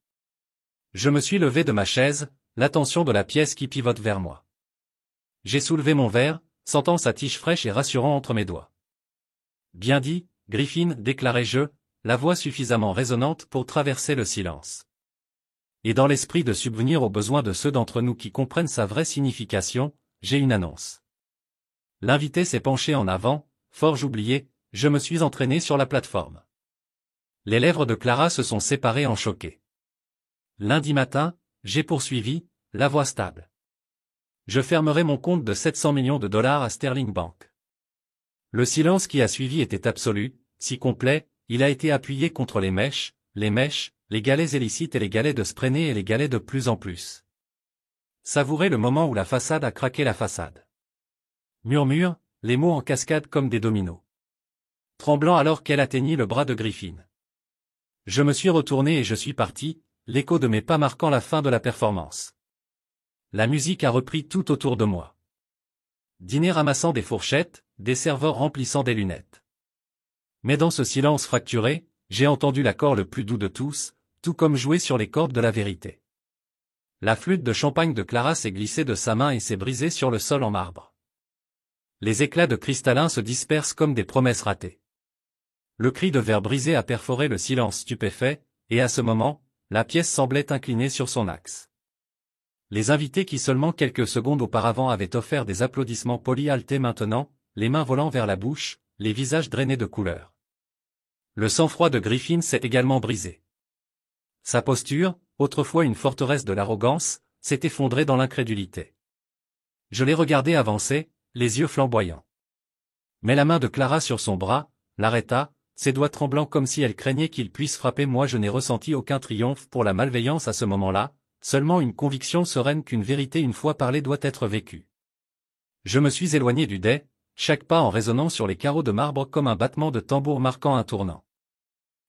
Je me suis levé de ma chaise, l'attention de la pièce qui pivote vers moi. J'ai soulevé mon verre, sentant sa tige fraîche et rassurant entre mes doigts. Bien dit, Griffin, déclarai-je, la voix suffisamment résonnante pour traverser le silence. Et dans l'esprit de subvenir aux besoins de ceux d'entre nous qui comprennent sa vraie signification, j'ai une annonce. L'invité s'est penché en avant, forge oubliée, je me suis entraîné sur la plateforme. Les lèvres de Clara se sont séparées en choqué. Lundi matin, j'ai poursuivi, la voix stable. Je fermerai mon compte de 700 millions de dollars à Sterling Bank. Le silence qui a suivi était absolu, si complet, il a été appuyé contre les mèches, les galets illicites et les galets de Sprenay et les galets de plus en plus. Savourez le moment où la façade a craqué la façade. Murmure, les mots en cascade comme des dominos. Tremblant alors qu'elle atteignit le bras de Griffin. Je me suis retourné et je suis parti, l'écho de mes pas marquant la fin de la performance. La musique a repris tout autour de moi. Dîner ramassant des fourchettes, des serveurs remplissant des lunettes. Mais dans ce silence fracturé, j'ai entendu l'accord le plus doux de tous, tout comme jouer sur les cordes de la vérité. La flûte de champagne de Clara s'est glissée de sa main et s'est brisée sur le sol en marbre. Les éclats de cristallin se dispersent comme des promesses ratées. Le cri de verre brisé a perforé le silence stupéfait, et à ce moment, la pièce semblait inclinée sur son axe. Les invités qui seulement quelques secondes auparavant avaient offert des applaudissements polis haletaient maintenant, les mains volant vers la bouche, les visages drainés de couleur. Le sang-froid de Griffin s'est également brisé. Sa posture, autrefois une forteresse de l'arrogance, s'est effondrée dans l'incrédulité. Je l'ai regardé avancer, les yeux flamboyants. Mais la main de Clara sur son bras, l'arrêta, ses doigts tremblants comme si elle craignait qu'il puisse frapper. Moi je n'ai ressenti aucun triomphe pour la malveillance à ce moment-là, seulement une conviction sereine qu'une vérité une fois parlée doit être vécue. Je me suis éloigné du dais, chaque pas en résonnant sur les carreaux de marbre comme un battement de tambour marquant un tournant.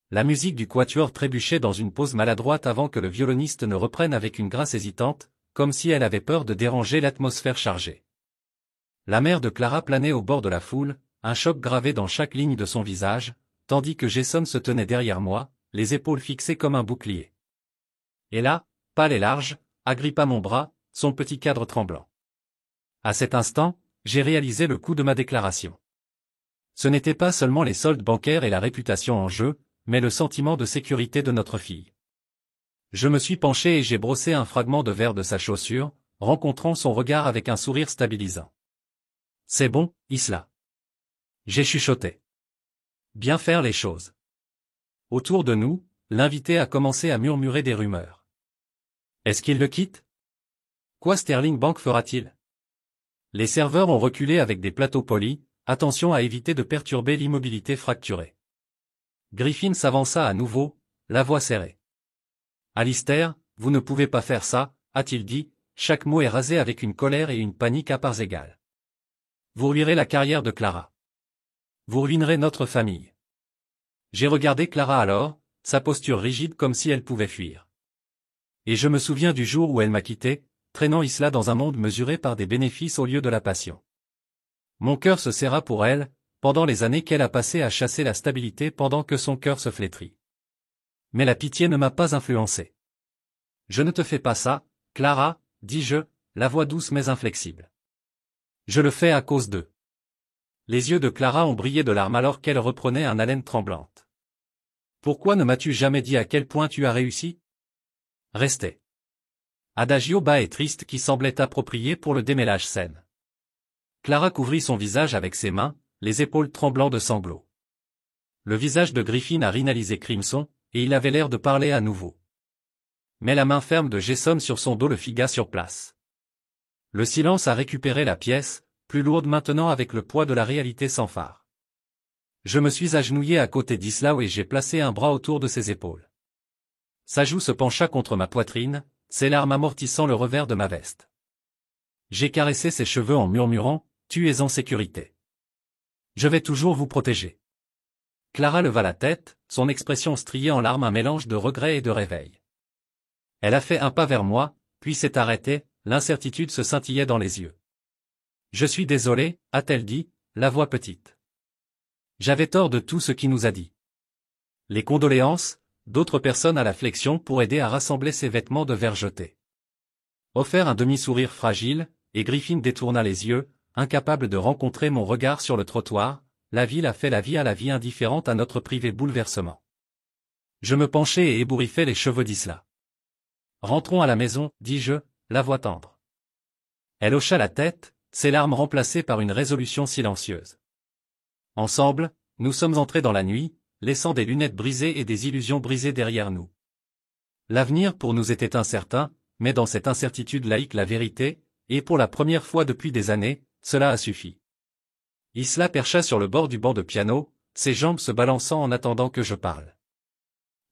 La musique du quatuor trébuchait dans une pause maladroite avant que le violoniste ne reprenne avec une grâce hésitante, comme si elle avait peur de déranger l'atmosphère chargée. La mère de Clara planait au bord de la foule, un choc gravé dans chaque ligne de son visage, tandis que Jason se tenait derrière moi, les épaules fixées comme un bouclier. Et là, pâle et large, agrippa mon bras, son petit cadre tremblant. À cet instant, j'ai réalisé le coût de ma déclaration. Ce n'était pas seulement les soldes bancaires et la réputation en jeu, mais le sentiment de sécurité de notre fille. Je me suis penché et j'ai brossé un fragment de verre de sa chaussure, rencontrant son regard avec un sourire stabilisant. C'est bon, Isla. J'ai chuchoté. Bien faire les choses. Autour de nous, l'invité a commencé à murmurer des rumeurs. Est-ce qu'il le quitte? Quoi Sterling Bank fera-t-il? Les serveurs ont reculé avec des plateaux polis, attention à éviter de perturber l'immobilité fracturée. Griffin s'avança à nouveau, la voix serrée. Alistair, vous ne pouvez pas faire ça, a-t-il dit, chaque mot est rasé avec une colère et une panique à parts égales. Vous ruinerez la carrière de Clara. Vous ruinerez notre famille. J'ai regardé Clara alors, sa posture rigide comme si elle pouvait fuir. Et je me souviens du jour où elle m'a quitté, traînant Isla dans un monde mesuré par des bénéfices au lieu de la passion. Mon cœur se serra pour elle, pendant les années qu'elle a passées à chasser la stabilité pendant que son cœur se flétrit. Mais la pitié ne m'a pas influencé. Je ne te fais pas ça, Clara, dis-je, la voix douce mais inflexible. Je le fais à cause d'eux. Les yeux de Clara ont brillé de larmes alors qu'elle reprenait un haleine tremblante. Pourquoi ne m'as-tu jamais dit à quel point tu as réussi? Restait. Adagio bas et triste qui semblait approprié pour le démêlage scène. Clara couvrit son visage avec ses mains, les épaules tremblant de sanglots. Le visage de Griffin a rinalisé Crimson, et il avait l'air de parler à nouveau. Mais la main ferme de Jason sur son dos le figa sur place. Le silence a récupéré la pièce, plus lourde maintenant avec le poids de la réalité sans phare. Je me suis agenouillé à côté d'Islao et j'ai placé un bras autour de ses épaules. Sa joue se pencha contre ma poitrine, ses larmes amortissant le revers de ma veste. J'ai caressé ses cheveux en murmurant, « Tu es en sécurité. Je vais toujours vous protéger. » Clara leva la tête, son expression striée en larmes un mélange de regret et de réveil. Elle a fait un pas vers moi, puis s'est arrêtée, l'incertitude se scintillait dans les yeux. « Je suis désolée, a-t-elle dit, la voix petite. J'avais tort de tout ce qui nous a dit. Les condoléances, d'autres personnes à la flexion pour aider à rassembler ses vêtements de verre jetés. » Offert un demi-sourire fragile, et Griffin détourna les yeux, incapable de rencontrer mon regard sur le trottoir. La ville a fait la vie à la vie indifférente à notre privé bouleversement. Je me penchai et ébouriffai les cheveux d'Isla. Rentrons à la maison, dis-je, la voix tendre. Elle hocha la tête, ses larmes remplacées par une résolution silencieuse. Ensemble, nous sommes entrés dans la nuit, laissant des lunettes brisées et des illusions brisées derrière nous. L'avenir pour nous était incertain, mais dans cette incertitude laïque la vérité, et pour la première fois depuis des années, cela a suffi. Isla percha sur le bord du banc de piano, ses jambes se balançant en attendant que je parle.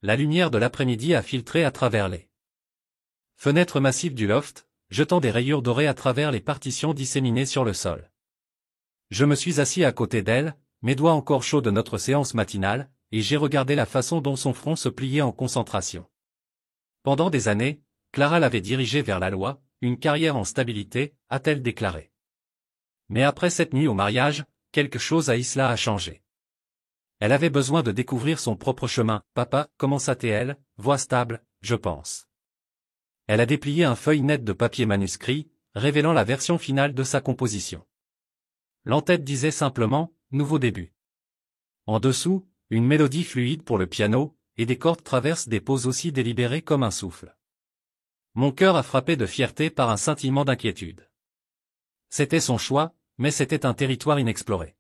La lumière de l'après-midi a filtré à travers les fenêtres massives du loft, jetant des rayures dorées à travers les partitions disséminées sur le sol. Je me suis assis à côté d'elle, mes doigts encore chauds de notre séance matinale, et j'ai regardé la façon dont son front se pliait en concentration. Pendant des années, Clara l'avait dirigée vers la loi, une carrière en stabilité, a-t-elle déclaré. Mais après cette nuit au mariage, quelque chose à Isla a changé. Elle avait besoin de découvrir son propre chemin. Papa, commença-t-elle, voix stable, je pense. Elle a déplié un feuille net de papier manuscrit, révélant la version finale de sa composition. L'entête disait simplement, nouveau début. En dessous, une mélodie fluide pour le piano, et des cordes traversent des pauses aussi délibérées comme un souffle. Mon cœur a frappé de fierté par un scintillement d'inquiétude. C'était son choix, mais c'était un territoire inexploré.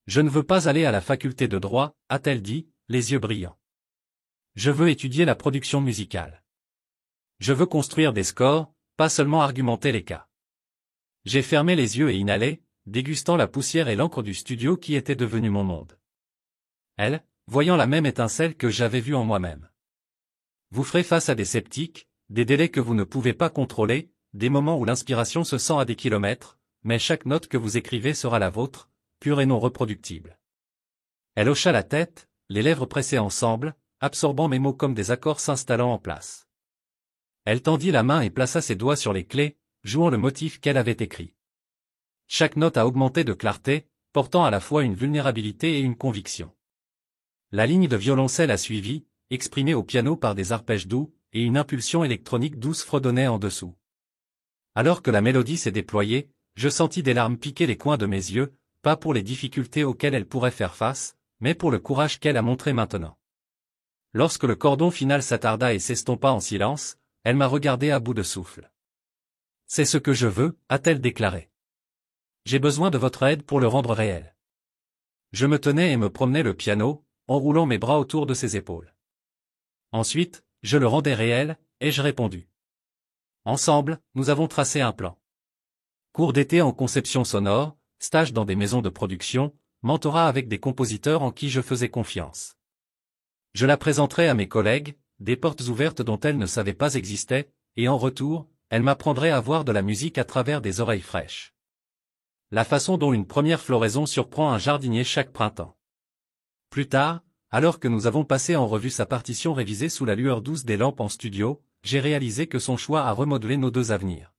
Je ne veux pas aller à la faculté de droit, a-t-elle dit, les yeux brillants. Je veux étudier la production musicale. Je veux construire des scores, pas seulement argumenter les cas. J'ai fermé les yeux et inhalé, dégustant la poussière et l'encre du studio qui était devenu mon monde. Elle, voyant la même étincelle que j'avais vue en moi-même. Vous ferez face à des sceptiques, des délais que vous ne pouvez pas contrôler, des moments où l'inspiration se sent à des kilomètres, mais chaque note que vous écrivez sera la vôtre, pure et non reproductible. Elle hocha la tête, les lèvres pressées ensemble, absorbant mes mots comme des accords s'installant en place. Elle tendit la main et plaça ses doigts sur les clés, jouant le motif qu'elle avait écrit. Chaque note a augmenté de clarté, portant à la fois une vulnérabilité et une conviction. La ligne de violoncelle a suivi, exprimée au piano par des arpèges doux, et une impulsion électronique douce fredonnait en dessous. Alors que la mélodie s'est déployée, je sentis des larmes piquer les coins de mes yeux, pas pour les difficultés auxquelles elle pourrait faire face, mais pour le courage qu'elle a montré maintenant. Lorsque le cordon final s'attarda et s'estompa en silence, elle m'a regardé à bout de souffle. « C'est ce que je veux », a-t-elle déclaré. « J'ai besoin de votre aide pour le rendre réel. » Je me tenais et me promenais le piano, enroulant mes bras autour de ses épaules. Ensuite, je le rendais réel, ai-je répondu. Ensemble, nous avons tracé un plan. Cours d'été en conception sonore, stage dans des maisons de production, mentorat avec des compositeurs en qui je faisais confiance. Je la présenterai à mes collègues, des portes ouvertes dont elle ne savait pas existaient, et en retour, elle m'apprendrait à voir de la musique à travers des oreilles fraîches. La façon dont une première floraison surprend un jardinier chaque printemps. Plus tard, alors que nous avons passé en revue sa partition révisée sous la lueur douce des lampes en studio, j'ai réalisé que son choix a remodelé nos deux avenirs.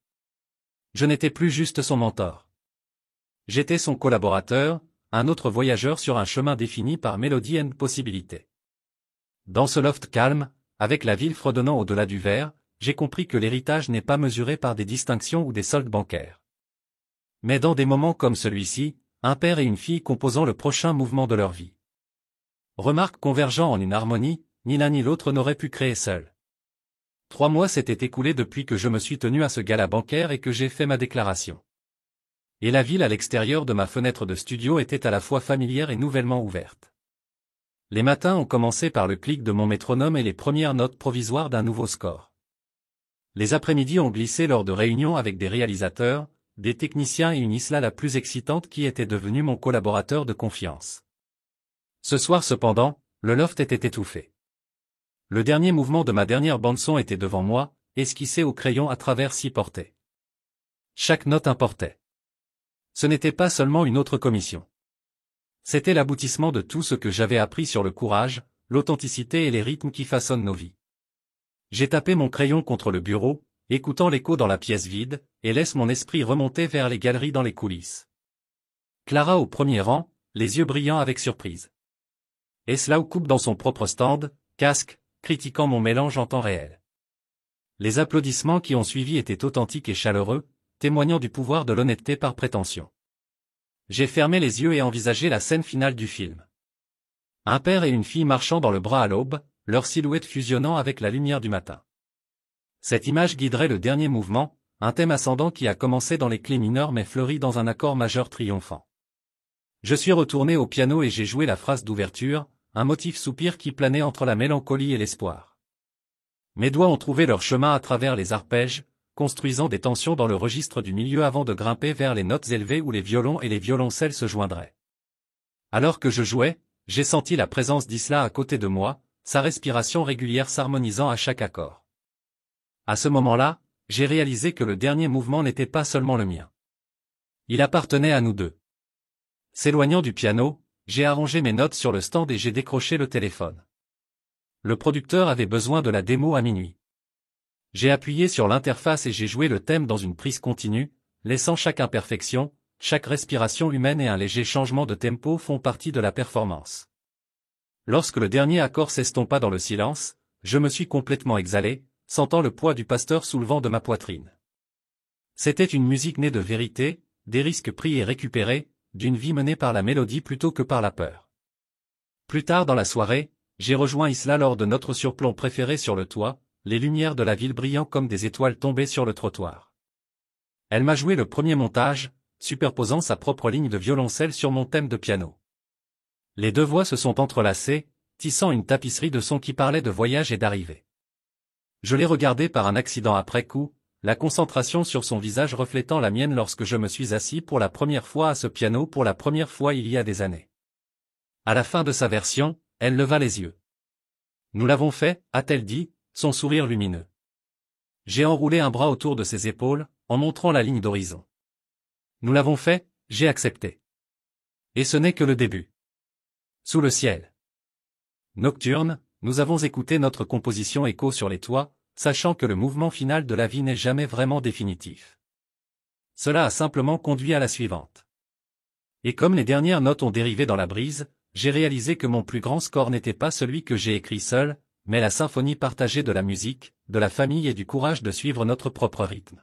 Je n'étais plus juste son mentor. J'étais son collaborateur, un autre voyageur sur un chemin défini par mélodie et possibilité. Dans ce loft calme, avec la ville fredonnant au-delà du verre, j'ai compris que l'héritage n'est pas mesuré par des distinctions ou des soldes bancaires. Mais dans des moments comme celui-ci, un père et une fille composant le prochain mouvement de leur vie. Remarques convergeant en une harmonie, ni l'un ni l'autre n'aurait pu créer seul. 3 mois s'étaient écoulés depuis que je me suis tenu à ce gala bancaire et que j'ai fait ma déclaration. Et la ville à l'extérieur de ma fenêtre de studio était à la fois familière et nouvellement ouverte. Les matins ont commencé par le clic de mon métronome et les premières notes provisoires d'un nouveau score. Les après-midi ont glissé lors de réunions avec des réalisateurs, des techniciens et une Isla la plus excitante qui était devenue mon collaborateur de confiance. Ce soir cependant, le loft était étouffé. Le dernier mouvement de ma dernière bande-son était devant moi, esquissé au crayon à travers 6 portées. Chaque note importait. Ce n'était pas seulement une autre commission. C'était l'aboutissement de tout ce que j'avais appris sur le courage, l'authenticité et les rythmes qui façonnent nos vies. J'ai tapé mon crayon contre le bureau, écoutant l'écho dans la pièce vide, et laisse mon esprit remonter vers les galeries dans les coulisses. Clara au premier rang, les yeux brillants avec surprise. Eslao coupe dans son propre stand, casque, critiquant mon mélange en temps réel. Les applaudissements qui ont suivi étaient authentiques et chaleureux, témoignant du pouvoir de l'honnêteté par prétention. J'ai fermé les yeux et envisagé la scène finale du film. Un père et une fille marchant dans le bras à l'aube, leur silhouette fusionnant avec la lumière du matin. Cette image guiderait le dernier mouvement, un thème ascendant qui a commencé dans les clés mineures mais fleuri dans un accord majeur triomphant. Je suis retourné au piano et j'ai joué la phrase d'ouverture, un motif soupir qui planait entre la mélancolie et l'espoir. Mes doigts ont trouvé leur chemin à travers les arpèges, construisant des tensions dans le registre du milieu avant de grimper vers les notes élevées où les violons et les violoncelles se joindraient. Alors que je jouais, j'ai senti la présence d'Isla à côté de moi, sa respiration régulière s'harmonisant à chaque accord. À ce moment-là, j'ai réalisé que le dernier mouvement n'était pas seulement le mien. Il appartenait à nous deux. S'éloignant du piano, j'ai arrangé mes notes sur le stand et j'ai décroché le téléphone. Le producteur avait besoin de la démo à minuit. J'ai appuyé sur l'interface et j'ai joué le thème dans une prise continue, laissant chaque imperfection, chaque respiration humaine et un léger changement de tempo font partie de la performance. Lorsque le dernier accord s'estompa dans le silence, je me suis complètement exhalé, sentant le poids du pasteur sous le vent de ma poitrine. C'était une musique née de vérité, des risques pris et récupérés, d'une vie menée par la mélodie plutôt que par la peur. Plus tard dans la soirée, j'ai rejoint Isla lors de notre surplomb préféré sur le toit, les lumières de la ville brillant comme des étoiles tombées sur le trottoir. Elle m'a joué le premier montage, superposant sa propre ligne de violoncelle sur mon thème de piano. Les deux voix se sont entrelacées, tissant une tapisserie de sons qui parlaient de voyage et d'arrivée. Je l'ai regardé par un accident après coup, la concentration sur son visage reflétant la mienne lorsque je me suis assis pour la première fois à ce piano pour la première fois il y a des années. À la fin de sa version, elle leva les yeux. « Nous l'avons fait » a-t-elle dit, son sourire lumineux. J'ai enroulé un bras autour de ses épaules, en montrant la ligne d'horizon. « Nous l'avons fait » j'ai accepté. Et ce n'est que le début. Sous le ciel. Nocturne, nous avons écouté notre composition écho sur les toits, sachant que le mouvement final de la vie n'est jamais vraiment définitif. Cela a simplement conduit à la suivante. Et comme les dernières notes ont dérivé dans la brise, j'ai réalisé que mon plus grand score n'était pas celui que j'ai écrit seul, mais la symphonie partagée de la musique, de la famille et du courage de suivre notre propre rythme.